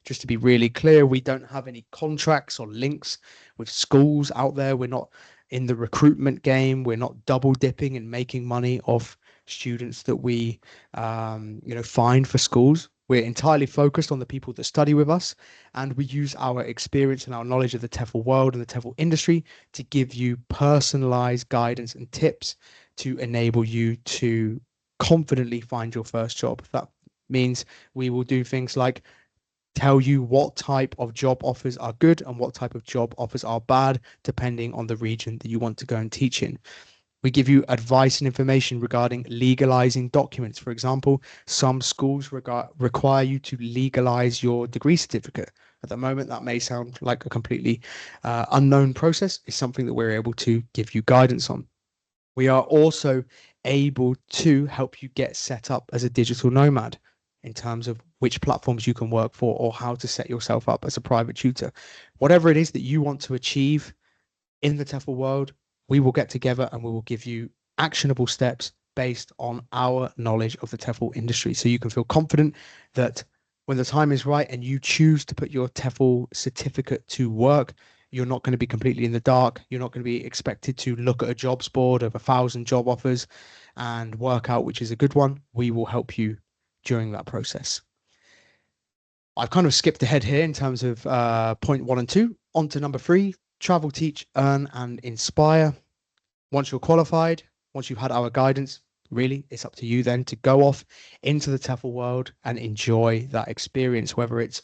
Just to be really clear, we don't have any contracts or links with schools out there. We're not in the recruitment game. We're not double dipping and making money off students that we, find for schools. We're entirely focused on the people that study with us, and we use our experience and our knowledge of the TEFL world and the TEFL industry to give you personalized guidance and tips to enable you to confidently find your first job. That means we will do things like tell you what type of job offers are good and what type of job offers are bad, depending on the region that you want to go and teach in. We give you advice and information regarding legalizing documents. For example, some schools require you to legalize your degree certificate. At the moment, that may sound like a completely unknown process. It's something that we're able to give you guidance on. We are also able to help you get set up as a digital nomad in terms of which platforms you can work for or how to set yourself up as a private tutor. Whatever it is that you want to achieve in the TEFL world, we will get together and we will give you actionable steps based on our knowledge of the TEFL industry. So you can feel confident that when the time is right and you choose to put your TEFL certificate to work, you're not going to be completely in the dark. You're not going to be expected to look at a jobs board of 1,000 job offers and work out which is a good one. We will help you during that process. I've kind of skipped ahead here in terms of point 1 and 2. On to number 3, travel, teach, earn, and inspire. Once you're qualified, once you've had our guidance, really, it's up to you then to go off into the TEFL world and enjoy that experience, whether it's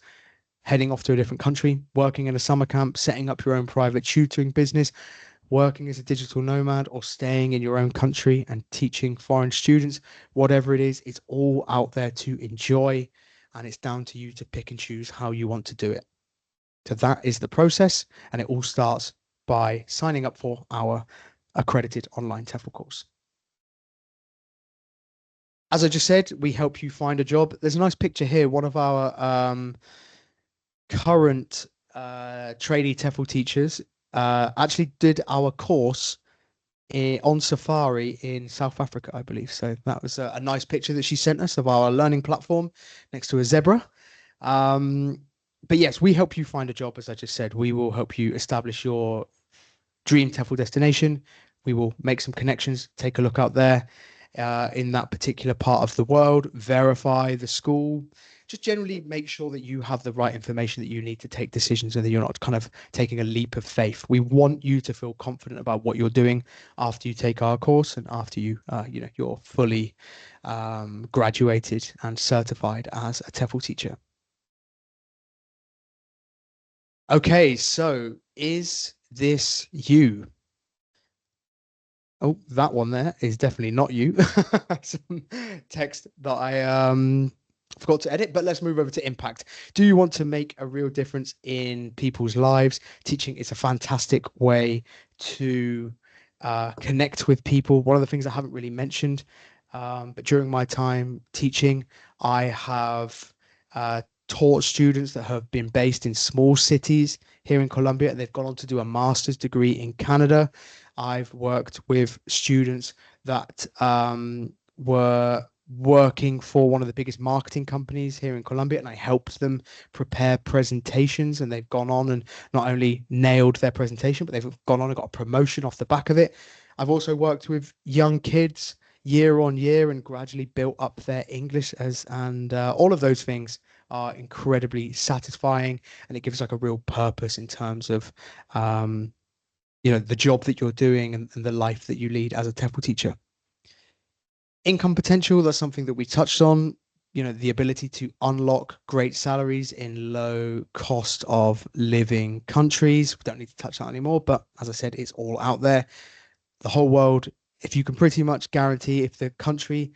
heading off to a different country, working in a summer camp, setting up your own private tutoring business, working as a digital nomad, or staying in your own country and teaching foreign students. Whatever it is, it's all out there to enjoy, and it's down to you to pick and choose how you want to do it. So that is the process, and it all starts by signing up for our accredited online TEFL course. As I just said, we help you find a job. There's a nice picture here. One of our current trainee TEFL teachers actually did our course on safari in South Africa, I believe. So that was a nice picture that she sent us of our learning platform next to a zebra. But yes, we help you find a job, as I just said. We will help you establish your dream TEFL destination. We will make some connections, take a look out there in that particular part of the world, verify the school, just generally make sure that you have the right information that you need to take decisions and that you're not kind of taking a leap of faith. We want you to feel confident about what you're doing after you take our course and after you're fully graduated and certified as a TEFL teacher. Okay, so is this you? Oh, that one there is definitely not you. Some text that I forgot to edit, but let's move over to impact. Do you want to make a real difference in people's lives? Teaching is a fantastic way to connect with people. One of the things I haven't really mentioned, but during my time teaching, I have taught students that have been based in small cities here in Colombia, and they've gone on to do a master's degree in Canada. I've worked with students that were working for one of the biggest marketing companies here in Colombia, and I helped them prepare presentations, and they've gone on and not only nailed their presentation, but they've gone on and got a promotion off the back of it. I've also worked with young kids year on year and gradually built up their English and all of those things are incredibly satisfying, and it gives like a real purpose in terms of the job that you're doing and the life that you lead as a TEFL teacher. Income potential, that's something that we touched on. The ability to unlock great salaries in low cost of living countries. We don't need to touch that anymore, but as I said, it's all out there. The whole world, if you can pretty much guarantee if the country's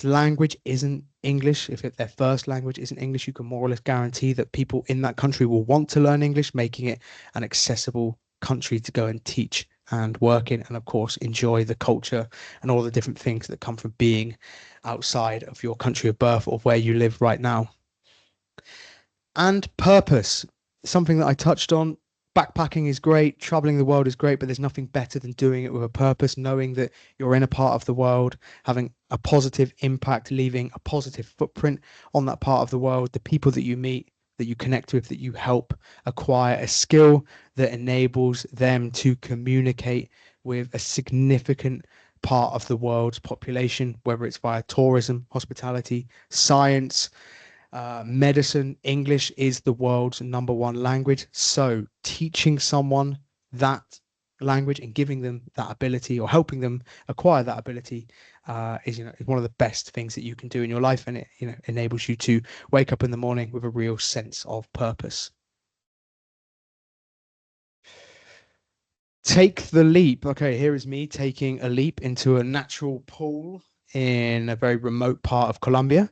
language isn't English, if their first language isn't English, you can more or less guarantee that people in that country will want to learn English, making it an accessible country to go and teach and work in, and of course enjoy the culture and all the different things that come from being outside of your country of birth or where you live right now. And purpose, something that I touched on. Backpacking is great, traveling the world is great, but there's nothing better than doing it with a purpose, knowing that you're in a part of the world, having a positive impact, leaving a positive footprint on that part of the world, the people that you meet, that you connect with, that you help acquire a skill that enables them to communicate with a significant part of the world's population, whether it's via tourism, hospitality, science, medicine. English is the world's #1 language. So teaching someone that language and giving them that ability or helping them acquire that ability is one of the best things that you can do in your life, and it enables you to wake up in the morning with a real sense of purpose. Take the leap. Okay, here is me taking a leap into a natural pool in a very remote part of Colombia.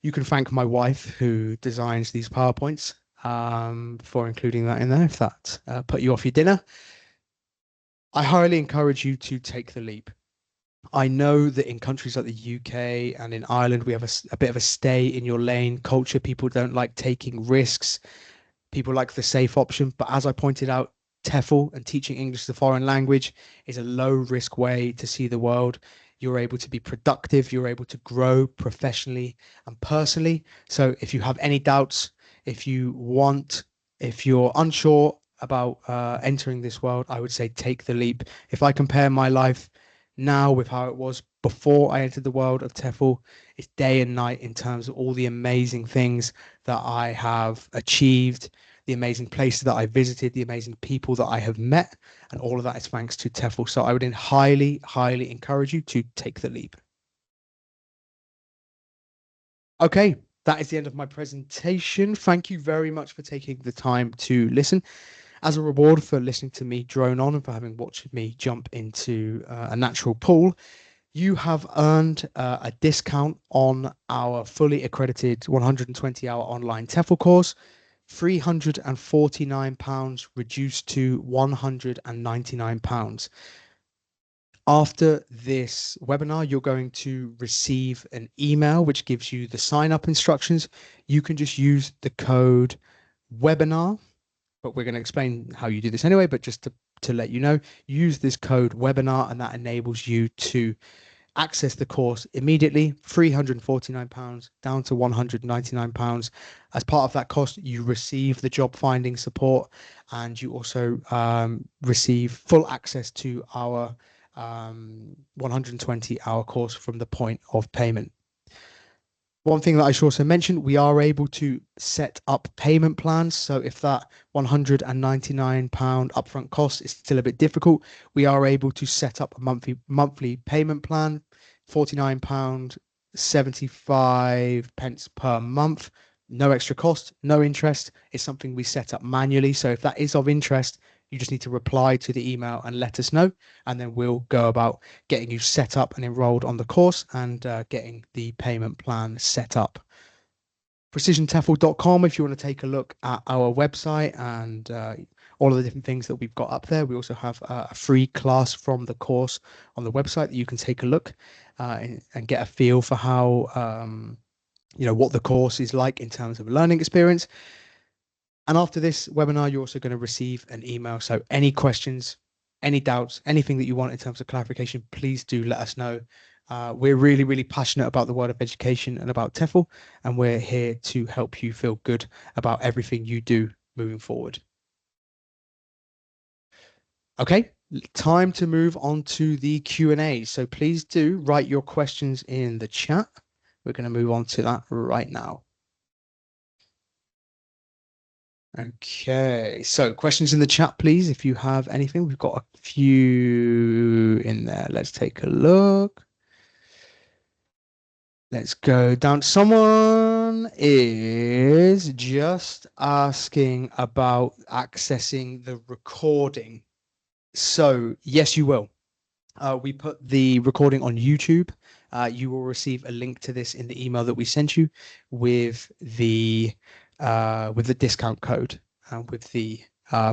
You can thank my wife who designs these PowerPoints for including that in there if that put you off your dinner. I highly encourage you to take the leap. I know that in countries like the UK and in Ireland, we have a bit of a stay in your lane culture. People don't like taking risks. People like the safe option. But as I pointed out, TEFL and teaching English as a foreign language is a low risk way to see the world. You're able to be productive. You're able to grow professionally and personally. So if you have any doubts, if you're unsure about entering this world, I would say take the leap. If I compare my life now with how it was before I entered the world of TEFL, it's day and night in terms of all the amazing things that I have achieved, the amazing places that I visited, the amazing people that I have met, and all of that is thanks to TEFL. So I would highly, highly encourage you to take the leap. Okay, that is the end of my presentation. Thank you very much for taking the time to listen. As a reward for listening to me drone on and for having watched me jump into a natural pool, you have earned a discount on our fully accredited 120-hour online TEFL course. £349 reduced to £199. After this webinar, you're going to receive an email which gives you the sign up instructions. You can just use the code webinar, but we're going to explain how you do this anyway. But just to let you know, use this code webinar and that enables you to access the course immediately. £349 down to £199. As part of that cost, you receive the job finding support, and you also receive full access to our 120-hour course from the point of payment. One thing that I should also mention, we are able to set up payment plans. So if that £199 upfront cost is still a bit difficult, we are able to set up a monthly payment plan, £49.75 per month. No extra cost, no interest. It's something we set up manually. So if that is of interest, you just need to reply to the email and let us know, and then we'll go about getting you set up and enrolled on the course and getting the payment plan set up. PrecisionTEFL.com if you want to take a look at our website and all of the different things that we've got up there. We also have a free class from the course on the website that you can take a look and get a feel for how what the course is like in terms of a learning experience. And after this webinar, you're also going to receive an email. So any questions, any doubts, anything that you want in terms of clarification, please do let us know. We're really, really passionate about the world of education and about TEFL, and we're here to help you feel good about everything you do moving forward. Okay, time to move on to the Q&A. So please do write your questions in the chat. We're going to move on to that right now. Okay, so questions in the chat, please, if you have anything. We've got a few in there. Let's take a look. Let's go down. Someone is just asking about accessing the recording. So yes, you will. We put the recording on YouTube. You will receive a link to this in the email that we sent you with the discount code and with the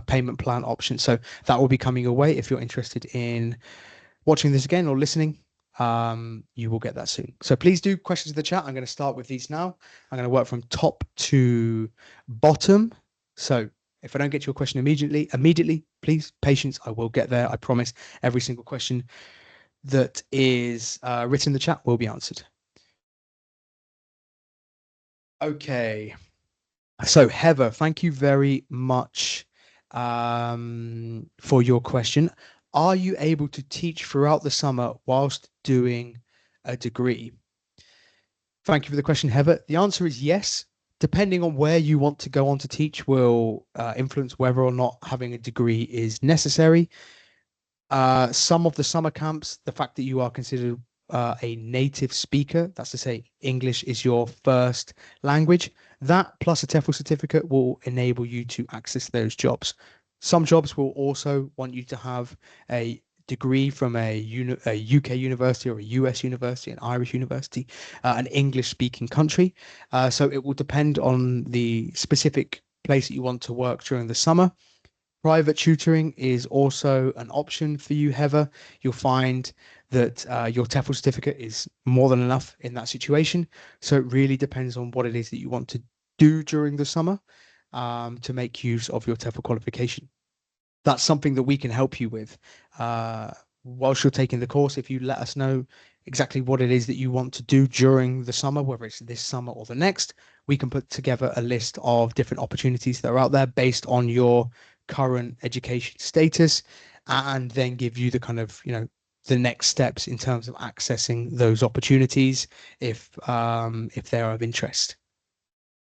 payment plan option. So that will be coming your way if you're interested in watching this again or listening. You will get that soon. So please do questions in the chat. I'm going to start with these now. I'm going to work from top to bottom. So if I don't get to your question immediately, please, patience, I will get there. I promise every single question that is written in the chat will be answered. Okay. So Heather, thank you very much for your question. Are you able to teach throughout the summer whilst doing a degree? Thank you for the question, Heather. The answer is yes. Depending on where you want to go on to teach will influence whether or not having a degree is necessary. Some of the summer camps, the fact that you are considered a native speaker, that's to say English is your first language, that plus a TEFL certificate will enable you to access those jobs. Some jobs will also want you to have a degree from a UK university or a US university, an Irish university, an English speaking country. So it will depend on the specific place that you want to work during the summer. Private tutoring is also an option for you, Heather. You'll find that your TEFL certificate is more than enough in that situation. So it really depends on what it is that you want to do during the summer to make use of your TEFL qualification. That's something that we can help you with. Uh, Whilst you're taking the course, if you let us know exactly what it is that you want to do during the summer, whether it's this summer or the next, we can put together a list of different opportunities that are out there based on your current education status and then give you the kind of, the next steps in terms of accessing those opportunities if they're of interest.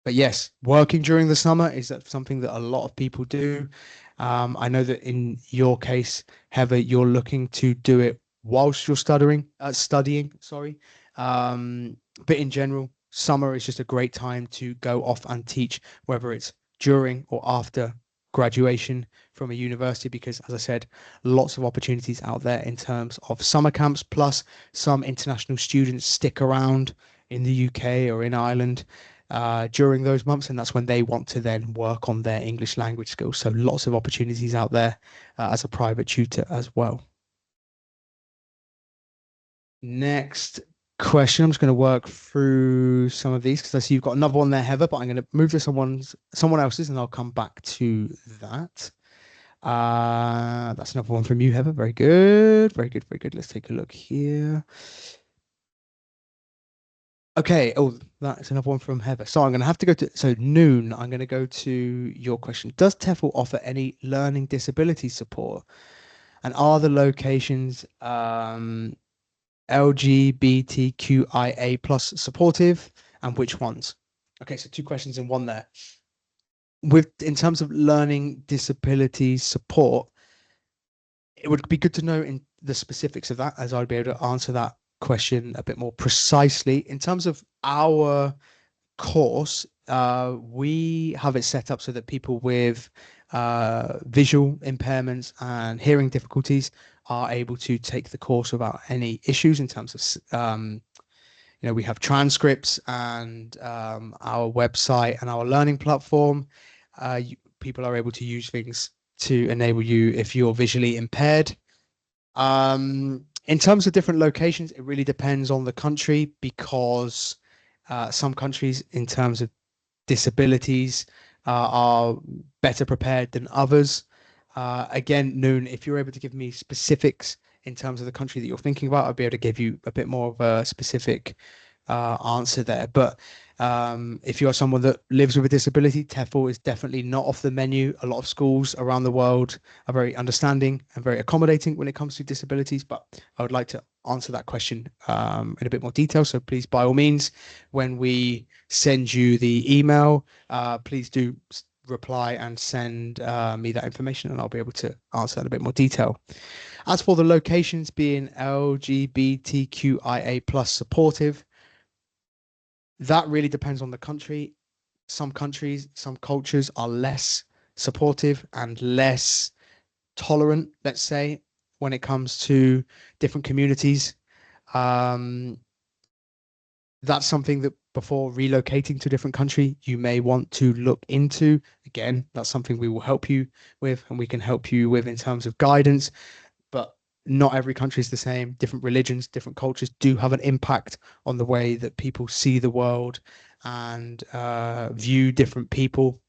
But yes, working during the summer is that something that a lot of people do. I know that in your case, Heather, you're looking to do it whilst you're studying, sorry. Um, but in general, summer is just a great time to go off and teach, whether it's during or after graduation from a university, because as I said, lots of opportunities out there in terms of summer camps, plus some international students stick around in the UK or in Ireland during those months, and that's when they want to then work on their English language skills. So lots of opportunities out there as a private tutor as well. Next question. I'm just going to work through some of these because I see you've got another one there, Heather, but I'm going to move to someone else's, and I'll come back to that. That's another one from you, Heather. Very good, very good, very good. Let's take a look here. Okay. Oh, that's another one from Heather. So I'm going to have to go to, so Noon, I'm going to go to your question. Does TEFL offer any learning disability support? And are the locations LGBTQIA plus supportive and which ones? Okay, so two questions in one there. In terms of learning disability support, it would be good to know in the specifics of that, as I'd be able to answer that question a bit more precisely. In terms of our course, we have it set up so that people with visual impairments and hearing difficulties are able to take the course without any issues in terms of we have transcripts and our website and our learning platform. People are able to use things to enable you if you're visually impaired. In terms of different locations, it really depends on the country because some countries, in terms of disabilities, are better prepared than others. Again, Noon, if you're able to give me specifics in terms of the country that you're thinking about, I'll be able to give you a bit more of a specific answer there. But if you are someone that lives with a disability, TEFL is definitely not off the menu. A lot of schools around the world are very understanding and very accommodating when it comes to disabilities. But I would like to answer that question in a bit more detail. So please, by all means, when we send you the email, please do reply and send me that information, and I'll be able to answer that in a bit more detail. As for the locations being LGBTQIA plus supportive, that really depends on the country. Some countries, some cultures are less supportive and less tolerant, let's say, when it comes to different communities. Um, that's something that before relocating to a different country, you may want to look into. Again, that's something we will help you with, and we can help you with in terms of guidance. But not every country is the same. Different religions, different cultures do have an impact on the way that people see the world and view different people.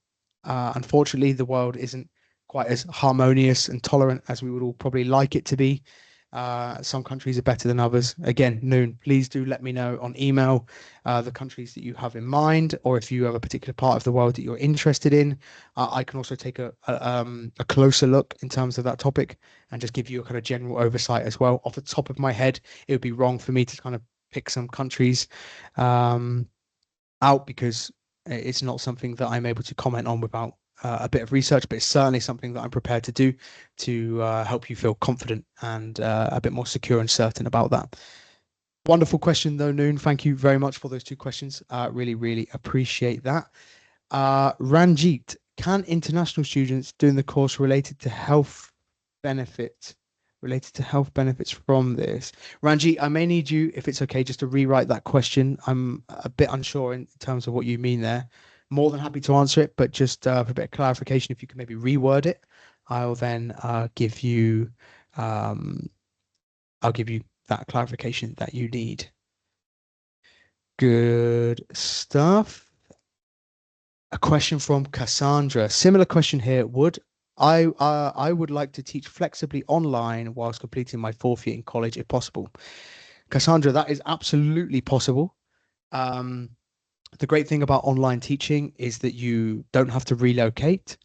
Unfortunately, the world isn't quite as harmonious and tolerant as we would all probably like it to be. Some countries are better than others. Again, Noon, please do let me know on email the countries that you have in mind, or if you have a particular part of the world that you're interested in. I can also take a closer look in terms of that topic and just give you a kind of general oversight as well. Off the top of my head, it would be wrong for me to kind of pick some countries um, out because it's not something that I'm able to comment on without a bit of research, but it's certainly something that I'm prepared to do to help you feel confident and a bit more secure and certain about that. Wonderful question though, Noon. Thank you very much for those two questions. Really, really appreciate that. Ranjit, can international students doing the course benefit related to health benefits from this? Ranjit, I may need you, if it's okay, just to rewrite that question. I'm a bit unsure in terms of what you mean there. More than happy to answer it, but just for a bit of clarification, if you can maybe reword it, I'll then um, I'll give you that clarification that you need. Good stuff. A question from Cassandra. Similar question here. I would like to teach flexibly online whilst completing my fourth year in college, if possible. Cassandra, that is absolutely possible. Um, the great thing about online teaching is that you don't have to relocate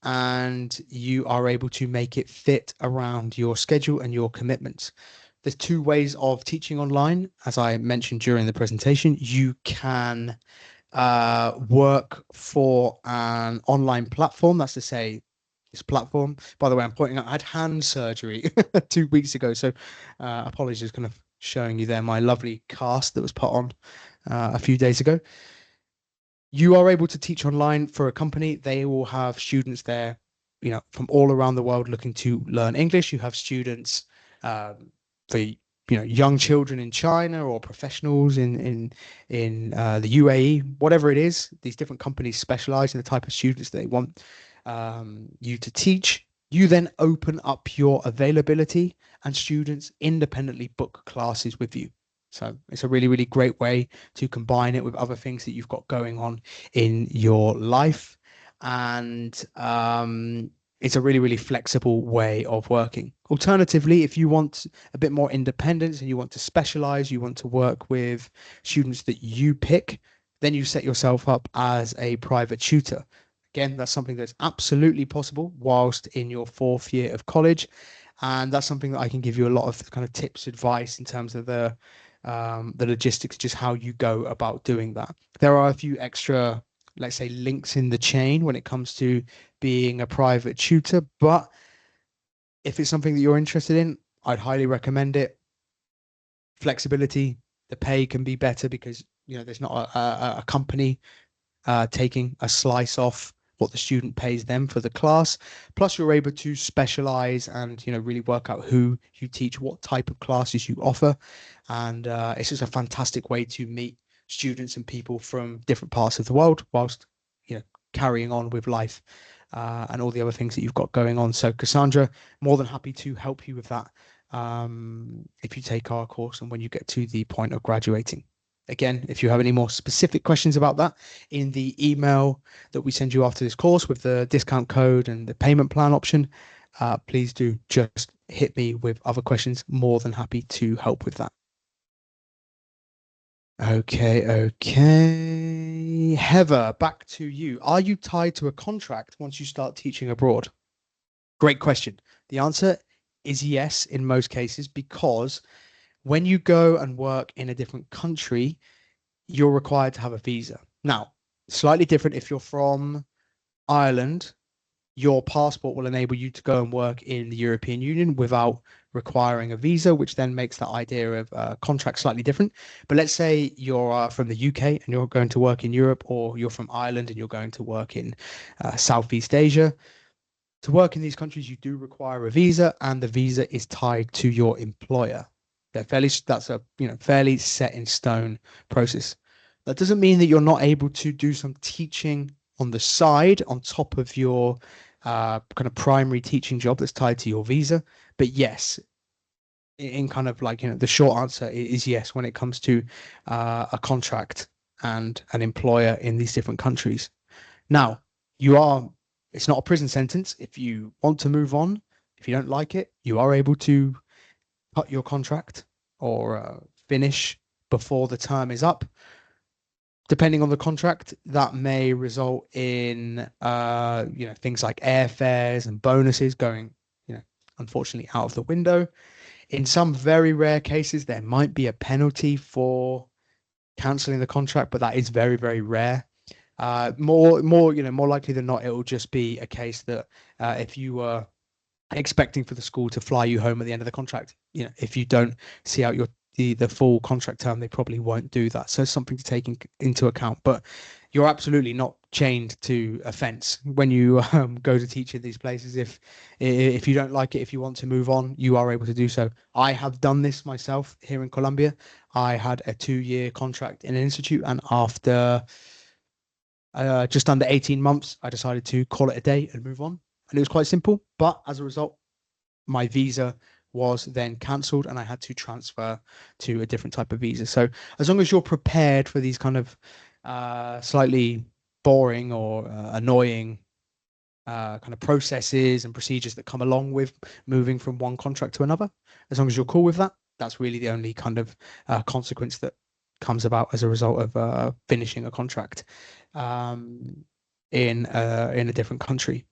and you are able to make it fit around your schedule and your commitments. There's two ways of teaching online. As I mentioned during the presentation, you can work for an online platform. That's to say, this platform. By the way, I'm pointing out I had hand surgery 2 weeks ago, so apologies, kind of showing you there my lovely cast that was put on a few days ago. You are able to teach online for a company. They will have students there, from all around the world looking to learn English. You have students for young children in China or professionals in the UAE, whatever it is. These different companies specialize in the type of students they want you to teach. You then open up your availability, and students independently book classes with you. So it's a really, really great way to combine it with other things that you've got going on in your life. And it's a really, really flexible way of working. Alternatively, if you want a bit more independence and you want to specialize, you want to work with students that you pick, then you set yourself up as a private tutor. Again, that's something that's absolutely possible whilst in your fourth year of college. And that's something that I can give you a lot of kind of tips, advice in terms of the logistics, just how you go about doing that. There are a few extra, let's say, links in the chain when it comes to being a private tutor, but if it's something that you're interested in, I'd highly recommend it. Flexibility, the pay can be better because there's not a company taking a slice off what the student pays them for the class. Plus, you're able to specialize and really work out who you teach, what type of classes you offer, and it's just a fantastic way to meet students and people from different parts of the world whilst carrying on with life and all the other things that you've got going on. So, Cassandra, more than happy to help you with that if you take our course and when you get to the point of graduating. Again, if you have any more specific questions about that, in the email that we send you after this course with the discount code and the payment plan option, please do just hit me with other questions. More than happy to help with that. Okay. Heather, back to you. Are you tied to a contract once you start teaching abroad? Great question. The answer is yes in most cases, because when you go and work in a different country, you're required to have a visa. Now, slightly different if you're from Ireland, your passport will enable you to go and work in the European Union without requiring a visa, which then makes that idea of contract slightly different. But let's say you're from the UK and you're going to work in Europe, or you're from Ireland and you're going to work in Southeast Asia. To work in these countries, you do require a visa, and the visa is tied to your employer. That's a fairly set in stone process. That doesn't mean that you're not able to do some teaching on the side on top of your kind of primary teaching job that's tied to your visa. But yes, in kind of like the short answer is yes when it comes to a contract and an employer in these different countries. Now, it's not a prison sentence. If you want to move on, if you don't like it, you are able to cut your contract or finish before the term is up. Depending on the contract, that may result in things like airfares and bonuses going, unfortunately out of the window. In some very rare cases, there might be a penalty for canceling the contract, but that is very, very rare. More likely than not, it will just be a case that if you were expecting for the school to fly you home at the end of the contract, if you don't see out the full contract term, they probably won't do that. So it's something to take into account. But you're absolutely not chained to a fence when you go to teach in these places. If you don't like it, if you want to move on, you are able to do so. I have done this myself here in Colombia. I had a 2-year contract in an institute, and after just under 18 months, I decided to call it a day and move on. And it was quite simple. But as a result, my visa was then cancelled and I had to transfer to a different type of visa. So as long as you're prepared for these kind of slightly boring or annoying kind of processes and procedures that come along with moving from one contract to another, as long as you're cool with that, that's really the only kind of consequence that comes about as a result of finishing a contract in a different country.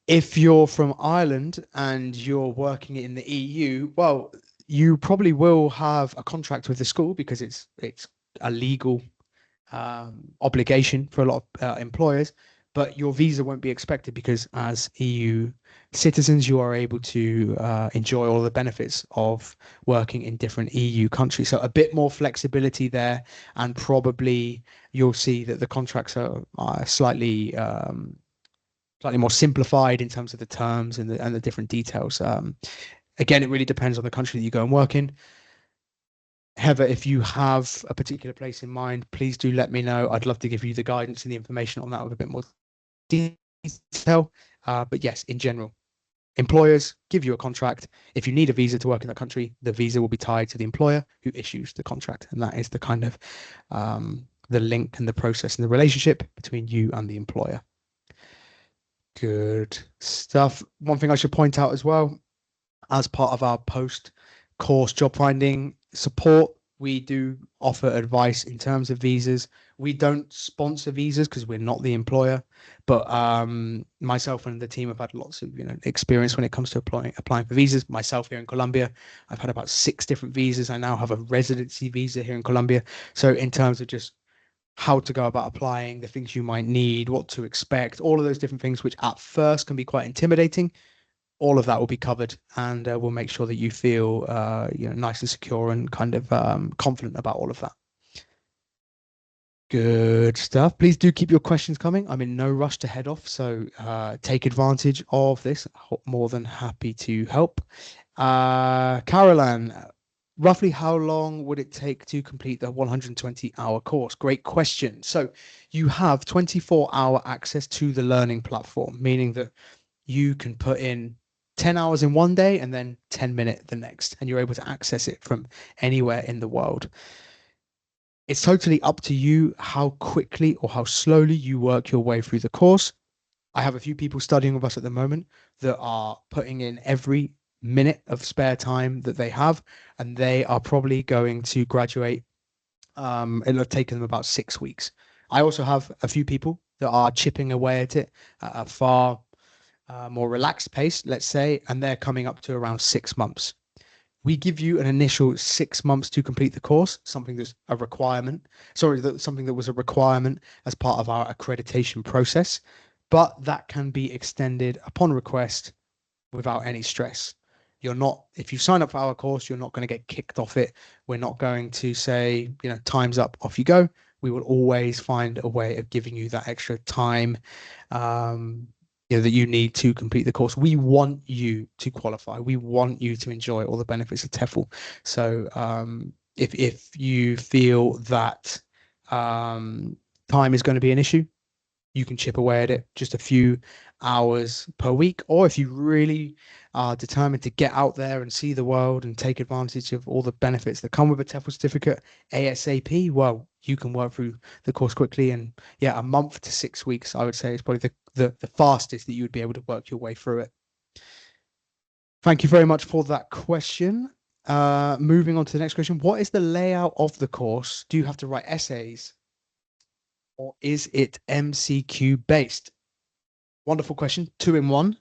If you're from Ireland and you're working in the EU, well, you probably will have a contract with the school because it's a legal obligation for a lot of employers, but your visa won't be expected because as EU citizens, you are able to enjoy all the benefits of working in different EU countries. So a bit more flexibility there, and probably you'll see that the contracts are slightly more simplified in terms of the terms and the different details. Again, it really depends on the country that you go and work in. Heather, if you have a particular place in mind, please do let me know. I'd love to give you the guidance and the information on that with a bit more detail. But yes, in general, employers give you a contract. If you need a visa to work in that country, the visa will be tied to the employer who issues the contract. And that is the kind of the link and the process and the relationship between you and the employer. Good stuff. One thing I should point out as well, as part of our post-course job finding support, we do offer advice in terms of visas. We don't sponsor visas because we're not the employer, but myself and the team have had lots of experience when it comes to applying for visas. Myself here in Colombia, I've had about 6 different visas. I now have a residency visa here in Colombia. So in terms of just how to go about applying, the things you might need, what to expect, all of those different things, which at first can be quite intimidating. All of that will be covered, and we'll make sure that you feel nice and secure and kind of confident about all of that. Good stuff. Please do keep your questions coming. I'm in no rush to head off, so take advantage of this. More than happy to help. Caroline, roughly how long would it take to complete the 120-hour course? Great question. So you have 24-hour access to the learning platform, meaning that you can put in 10 hours in one day and then 10 minutes the next, and you're able to access it from anywhere in the world. It's totally up to you how quickly or how slowly you work your way through the course. I have a few people studying with us at the moment that are putting in every minute of spare time that they have, and they are probably going to graduate. It'll have taken them about 6 weeks. I also have a few people that are chipping away at it at a far more relaxed pace, let's say, and they're coming up to around 6 months. We give you an initial 6 months to complete the course, something that's a requirement. Something that was a requirement as part of our accreditation process, but that can be extended upon request without any stress. If you sign up for our course, you're not going to get kicked off it. We're not going to say, time's up, off you go. We will always find a way of giving you that extra time that you need to complete the course. We want you to qualify. We want you to enjoy all the benefits of TEFL. So if you feel that time is going to be an issue, you can chip away at it just a few hours per week. Or if you really are determined to get out there and see the world and take advantage of all the benefits that come with a TEFL certificate ASAP, well, you can work through the course quickly. And yeah, a month to 6 weeks, I would say, is probably the fastest that you would be able to work your way through it. Thank you very much for that question. Moving on to the next question. What is the layout of the course? Do you have to write essays, or is it MCQ based? Wonderful question. 2 in 1.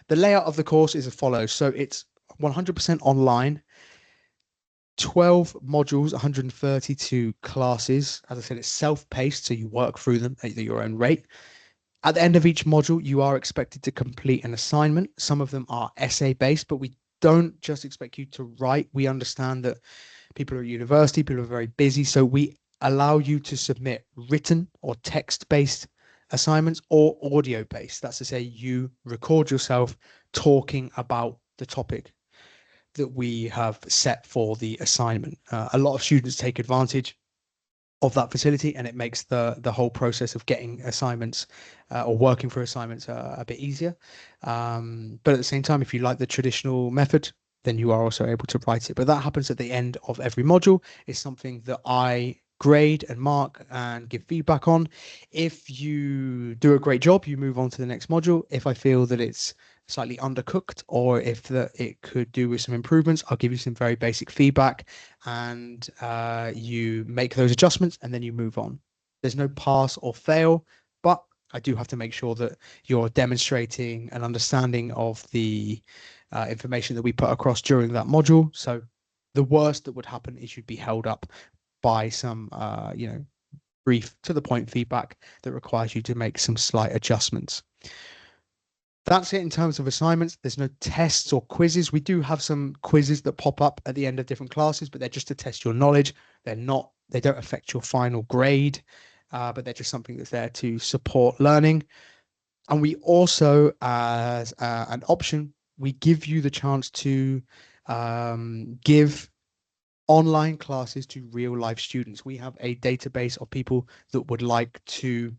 The layout of the course is as follows. So it's 100% online. 12 modules, 132 classes. As I said, it's self-paced, so you work through them at your own rate. At the end of each module, you are expected to complete an assignment. Some of them are essay-based, but we don't just expect you to write. We understand that people are at university, people are very busy, so we allow you to submit written or text-based assignments or audio-based. That's to say, you record yourself talking about the topic that we have set for the assignment. A lot of students take advantage of that facility, and it makes the whole process of getting assignments or working for assignments a bit easier. But at the same time, if you like the traditional method, then you are also able to write it. But that happens at the end of every module. It's something that I grade and mark and give feedback on. If you do a great job, you move on to the next module. If I feel that it's slightly undercooked or if it could do with some improvements, I'll give you some very basic feedback, and you make those adjustments and then you move on. There's no pass or fail, but I do have to make sure that you're demonstrating an understanding of the information that we put across during that module. So the worst that would happen is you'd be held up by some, brief to the point feedback that requires you to make some slight adjustments. That's it in terms of assignments. There's no tests or quizzes. We do have some quizzes that pop up at the end of different classes, but they're just to test your knowledge. They don't affect your final grade, but they're just something that's there to support learning. And we also, as an option, we give you the chance to give online classes to real life students. We have a database of people that would like to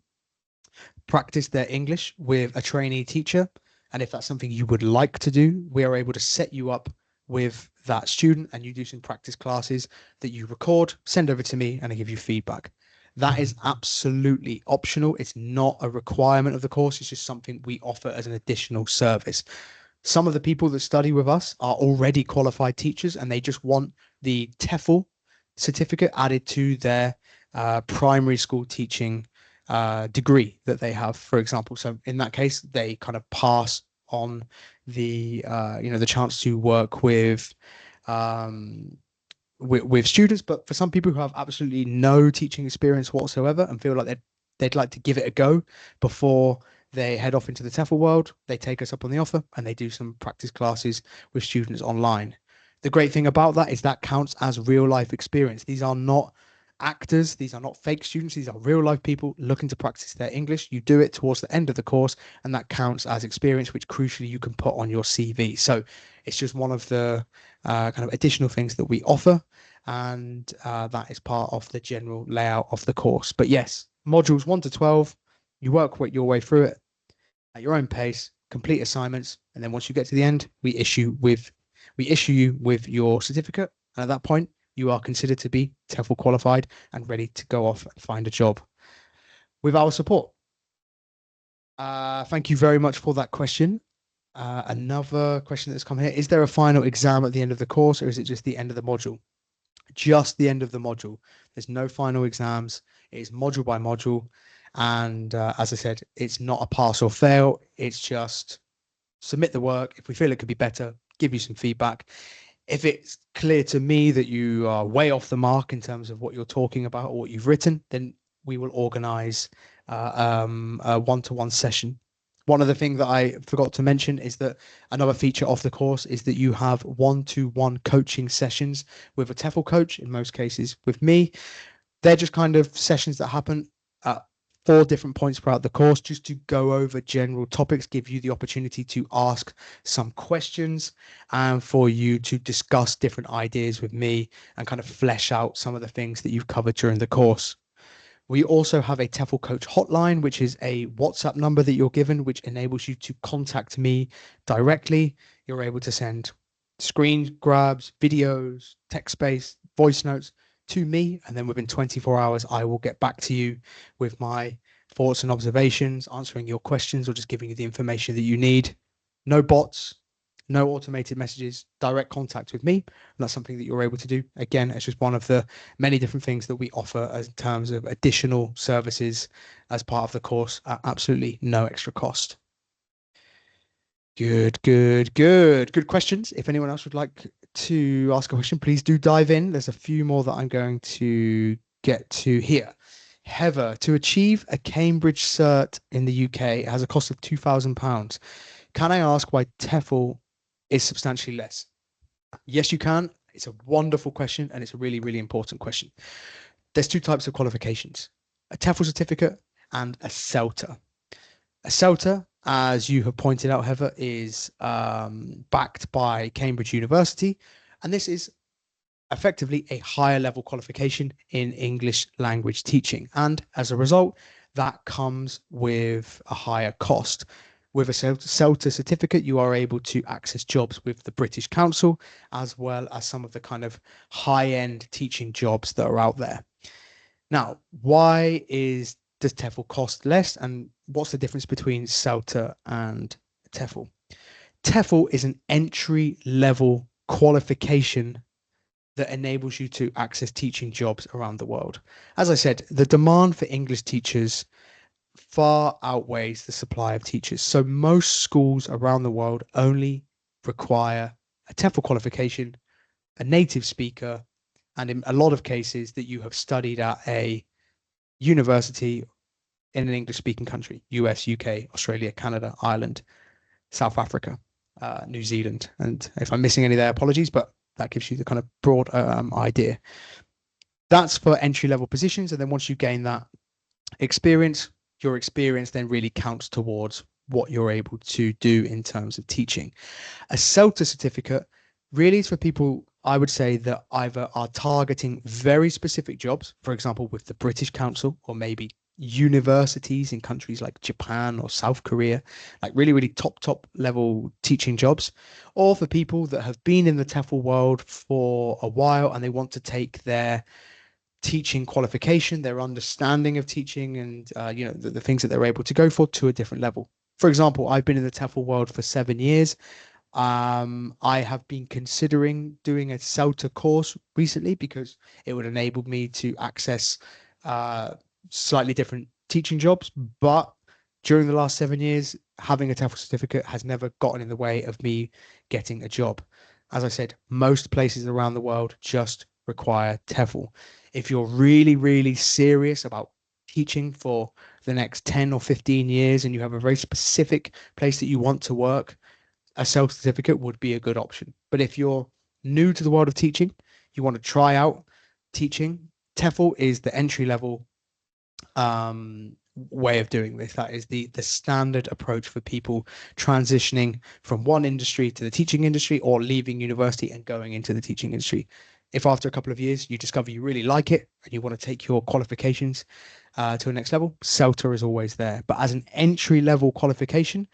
practice their English with a trainee teacher. And if that's something you would like to do, we are able to set you up with that student and you do some practice classes that you record, send over to me, and I give you feedback. That is absolutely optional. It's not a requirement of the course. It's just something we offer as an additional service. Some of the people that study with us are already qualified teachers and they just want the TEFL certificate added to their primary school teaching degree that they have, for example. So in that case, they kind of pass on the the chance to work with students. But for some people who have absolutely no teaching experience whatsoever and feel like they'd like to give it a go before they head off into the TEFL world, they take us up on the offer and they do some practice classes with students online. The great thing about that is that counts as real life experience. These are not actors, these are not fake students, these are real life people looking to practice their English. You do it towards the end of the course, and that counts as experience, which crucially you can put on your CV. So it's just one of the kind of additional things that we offer, and that is part of the general layout of the course. But yes, modules 1 to 12, you work your way through it at your own pace, complete assignments, and then once you get to the end, we issue you with your certificate, and at that point, you are considered to be TEFL qualified and ready to go off and find a job with our support. Thank you very much for that question. Another question that's come here: is there a final exam at the end of the course, or is it just the end of the module? Just the end of the module. There's no final exams. It is module by module. And as I said, it's not a pass or fail. It's just submit the work. If we feel it could be better, give you some feedback. If it's clear to me that you are way off the mark in terms of what you're talking about or what you've written, then we will organize a one-to-one session. One of the things that I forgot to mention is that another feature of the course is that you have one-to-one coaching sessions with a TEFL coach, in most cases with me. They're just kind of sessions that happen at 4 different points throughout the course, just to go over general topics, give you the opportunity to ask some questions and for you to discuss different ideas with me and kind of flesh out some of the things that you've covered during the course. We also have a TEFL Coach hotline, which is a WhatsApp number that you're given, which enables you to contact me directly. You're able to send screen grabs, videos, text-based voice notes to me, and then within 24 hours, I will get back to you with my thoughts and observations, answering your questions, or just giving you the information that you need. No bots, no automated messages, direct contact with me. And that's something that you're able to do. Again, it's just one of the many different things that we offer as in terms of additional services as part of the course at absolutely no extra cost. Good questions. If anyone else would like to ask a question, please do dive in. There's a few more that I'm going to get to here. Heather, to achieve a Cambridge cert in the UK, it has a cost of £2,000. Can I ask why TEFL is substantially less? Yes, you can. It's a wonderful question, and it's a really, really important question. There's two types of qualifications, a TEFL certificate and a CELTA. A CELTA, as you have pointed out, Heather, is backed by Cambridge University, and this is effectively a higher level qualification in English language teaching. And as a result, that comes with a higher cost. With a CELTA certificate, you are able to access jobs with the British Council, as well as some of the kind of high-end teaching jobs that are out there. Now, why does TEFL cost less, and what's the difference between CELTA and TEFL? TEFL is an entry-level qualification that enables you to access teaching jobs around the world. As I said, the demand for English teachers far outweighs the supply of teachers. So most schools around the world only require a TEFL qualification, a native speaker, and in a lot of cases that you have studied at a university in an English speaking country, US, UK, Australia, Canada, Ireland, South Africa, New Zealand. And if I'm missing any there, apologies, but that gives you the kind of broad idea. That's for entry level positions. And then once you gain that experience, your experience then really counts towards what you're able to do in terms of teaching. A CELTA certificate really is for people, I would say, that either are targeting very specific jobs, for example, with the British Council, or maybe universities in countries like Japan or South Korea, like really, really top level teaching jobs, or for people that have been in the TEFL world for a while and they want to take their teaching qualification, their understanding of teaching, and the things that they're able to go for to a different level. For example, I've been in the TEFL world for 7 years. I have been considering doing a CELTA course recently because it would enable me to access slightly different teaching jobs. But during the last 7 years, having a TEFL certificate has never gotten in the way of me getting a job. As I said, most places around the world just require TEFL. If you're really, really serious about teaching for the next 10 or 15 years and you have a very specific place that you want to work, a CELTA certificate would be a good option. But if you're new to the world of teaching, you want to try out teaching, TEFL is the entry level way of doing this. That is the standard approach for people transitioning from one industry to the teaching industry, or leaving university and going into the teaching industry. If after a couple of years you discover you really like it and you want to take your qualifications to the next level, CELTA is always there. But as an entry level qualification,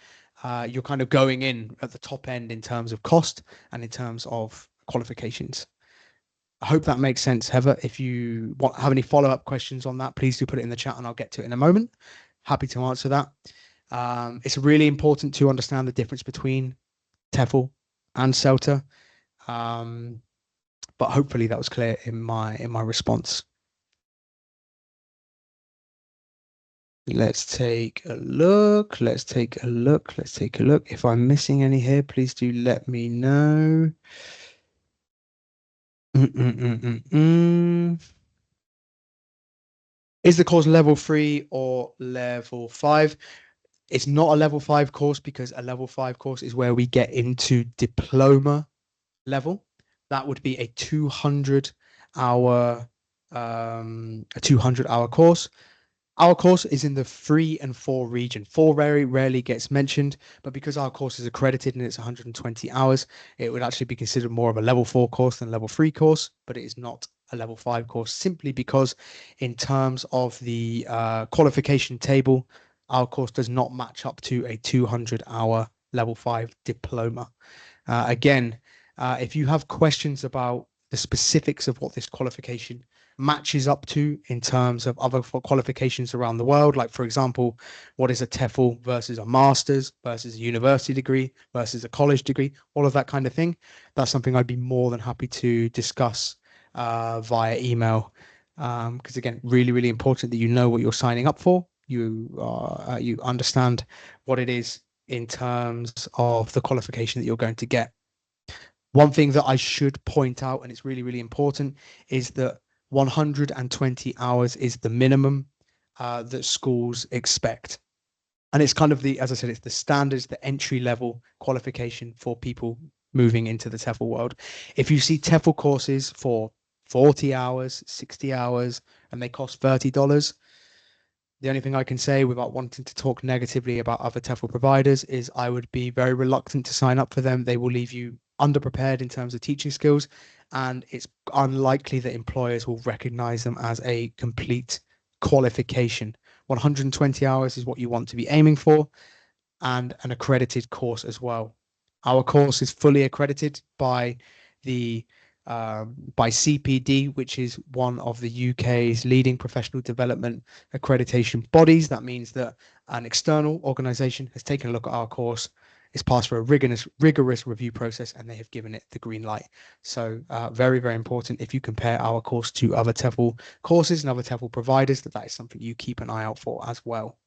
you're kind of going in at the top end in terms of cost and in terms of qualifications. I hope that makes sense, Heather. If you have any follow-up questions on that, please do put it in the chat and I'll get to it in a moment. Happy to answer that. It's really important to understand the difference between TEFL and CELTA. But hopefully that was clear in my response. Let's take a look. Let's take a look. Let's take a look. If I'm missing any here, please do let me know. Is the course level 3 or level 5? It's not a level 5 course, because a level 5 course is where we get into diploma level. That would be a 200-hour course. Our course is in the 3 and 4 region. 4 very rarely gets mentioned, but because our course is accredited and it's 120 hours, it would actually be considered more of a level 4 course than level 3 course, but it is not a level 5 course, simply because in terms of the qualification table, our course does not match up to a 200-hour level 5 diploma. Again, if you have questions about the specifics of what this qualification matches up to in terms of other qualifications around the world, like, for example, what is a TEFL versus a master's versus a university degree versus a college degree, all of that kind of thing, that's something I'd be more than happy to discuss via email, because again, really, really important that you know what you're signing up for. You understand what it is in terms of the qualification that you're going to get. One thing that I should point out, and it's really, really important, is that 120 hours is the minimum that schools expect. And it's kind of the, as I said, it's the standards, the entry level qualification for people moving into the TEFL world. If you see TEFL courses for 40 hours, 60 hours, and they cost $30, the only thing I can say without wanting to talk negatively about other TEFL providers is I would be very reluctant to sign up for them. They will leave you underprepared in terms of teaching skills, and it's unlikely that employers will recognize them as a complete qualification. 120 hours is what you want to be aiming for, and an accredited course as well. Our course is fully accredited by the by CPD, which is one of the UK's leading professional development accreditation bodies. That means that an external organisation has taken a look at our course. It's passed through a rigorous review process, and they have given it the green light. So very, very important. If you compare our course to other TEFL courses and other TEFL providers, that is something you keep an eye out for as well.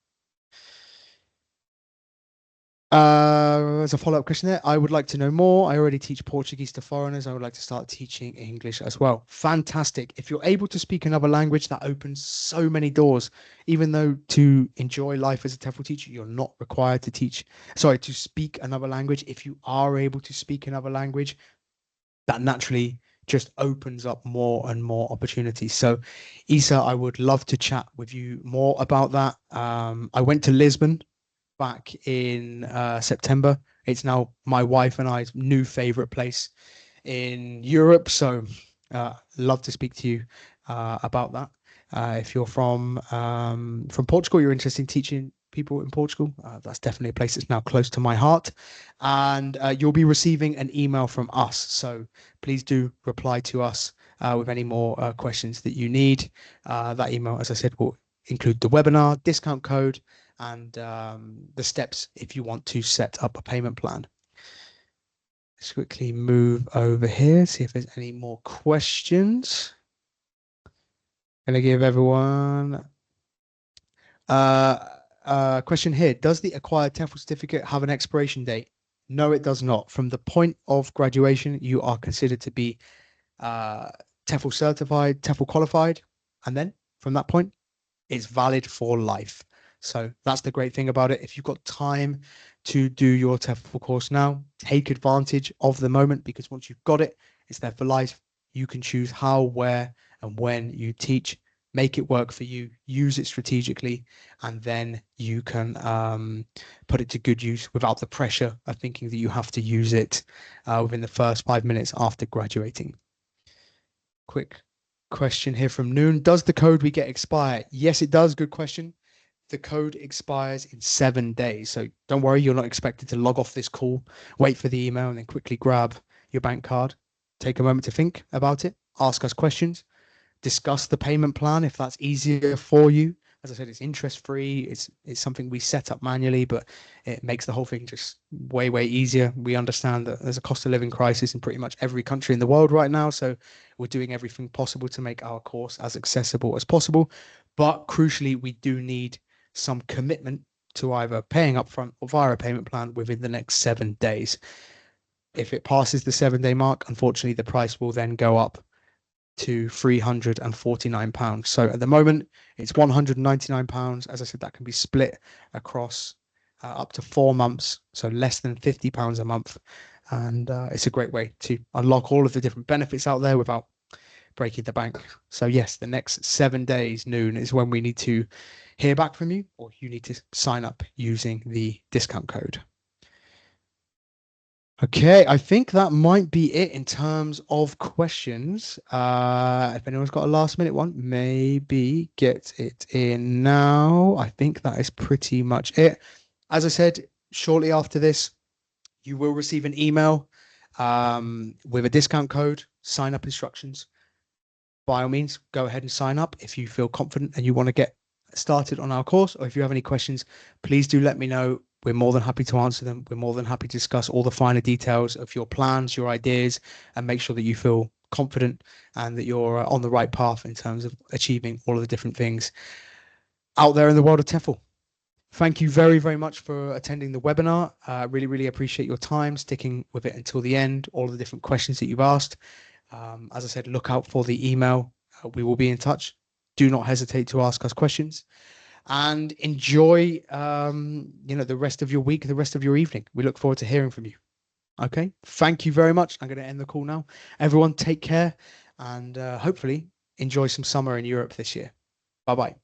As a follow-up question there, I would like to know more. I already teach Portuguese to foreigners. I would like to start teaching English as well. Fantastic. If you're able to speak another language, that opens so many doors. Even though to enjoy life as a TEFL teacher, you're not required to to speak another language. If you are able to speak another language, that naturally just opens up more and more opportunities. So, Isa, I would love to chat with you more about that. I went to Lisbon back in September. It's now my wife and I's new favorite place in Europe. So, love to speak to you about that. If you're from Portugal, you're interested in teaching people in Portugal. That's definitely a place that's now close to my heart. And you'll be receiving an email from us. So please do reply to us with any more questions that you need. That email, as I said, will include the webinar, discount code, and the steps if you want to set up a payment plan. Let's quickly move over here, see if there's any more questions. Gonna give everyone question here. Does the acquired TEFL certificate have an expiration date? No, it does not. From the point of graduation, you are considered to be TEFL certified, TEFL qualified, and then from that point, it's valid for life. So that's the great thing about it. If you've got time to do your TEFL course now, take advantage of the moment, because once you've got it, it's there for life. You can choose how, where, and when you teach. Make it work for you, use it strategically, and then you can put it to good use without the pressure of thinking that you have to use it within the first 5 minutes after graduating. Quick question here from Noon. Does the code we get expire? Yes, it does. Good question. The code expires in 7 days. So don't worry, you're not expected to log off this call, wait for the email, and then quickly grab your bank card. Take a moment to think about it, ask us questions, discuss the payment plan if that's easier for you. As I said, it's interest free. It's something we set up manually, but it makes the whole thing just way, way easier. We understand that there's a cost of living crisis in pretty much every country in the world right now. So we're doing everything possible to make our course as accessible as possible. But crucially, we do need some commitment to either paying upfront or via a payment plan within the next 7 days. If it passes the 7-day mark, unfortunately, the price will then go up to £349. So at the moment, it's £199. As I said, that can be split across up to 4 months, so less than £50 a month. And it's a great way to unlock all of the different benefits out there without breaking the bank. So yes, the next 7 days, Noon, is when we need to hear back from you, or you need to sign up using the discount code. Okay, I think that might be it in terms of questions. If anyone's got a last minute one, maybe get it in now. I think that is pretty much it. As I said, shortly after this, you will receive an email with a discount code, sign up instructions. By all means, go ahead and sign up if you feel confident and you want to get started on our course, or if you have any questions, please do let me know. We're more than happy to answer them. We're more than happy to discuss all the finer details of your plans, your ideas, and make sure that you feel confident and that you're on the right path in terms of achieving all of the different things out there in the world of TEFL. Thank you very, very much for attending the webinar. Really, really appreciate your time, sticking with it until the end, all of the different questions that you've asked. As I said, look out for the email. We will be in touch. Do not hesitate to ask us questions, and enjoy, the rest of your week, the rest of your evening. We look forward to hearing from you. Okay. Thank you very much. I'm going to end the call now. Everyone take care, and hopefully enjoy some summer in Europe this year. Bye-bye.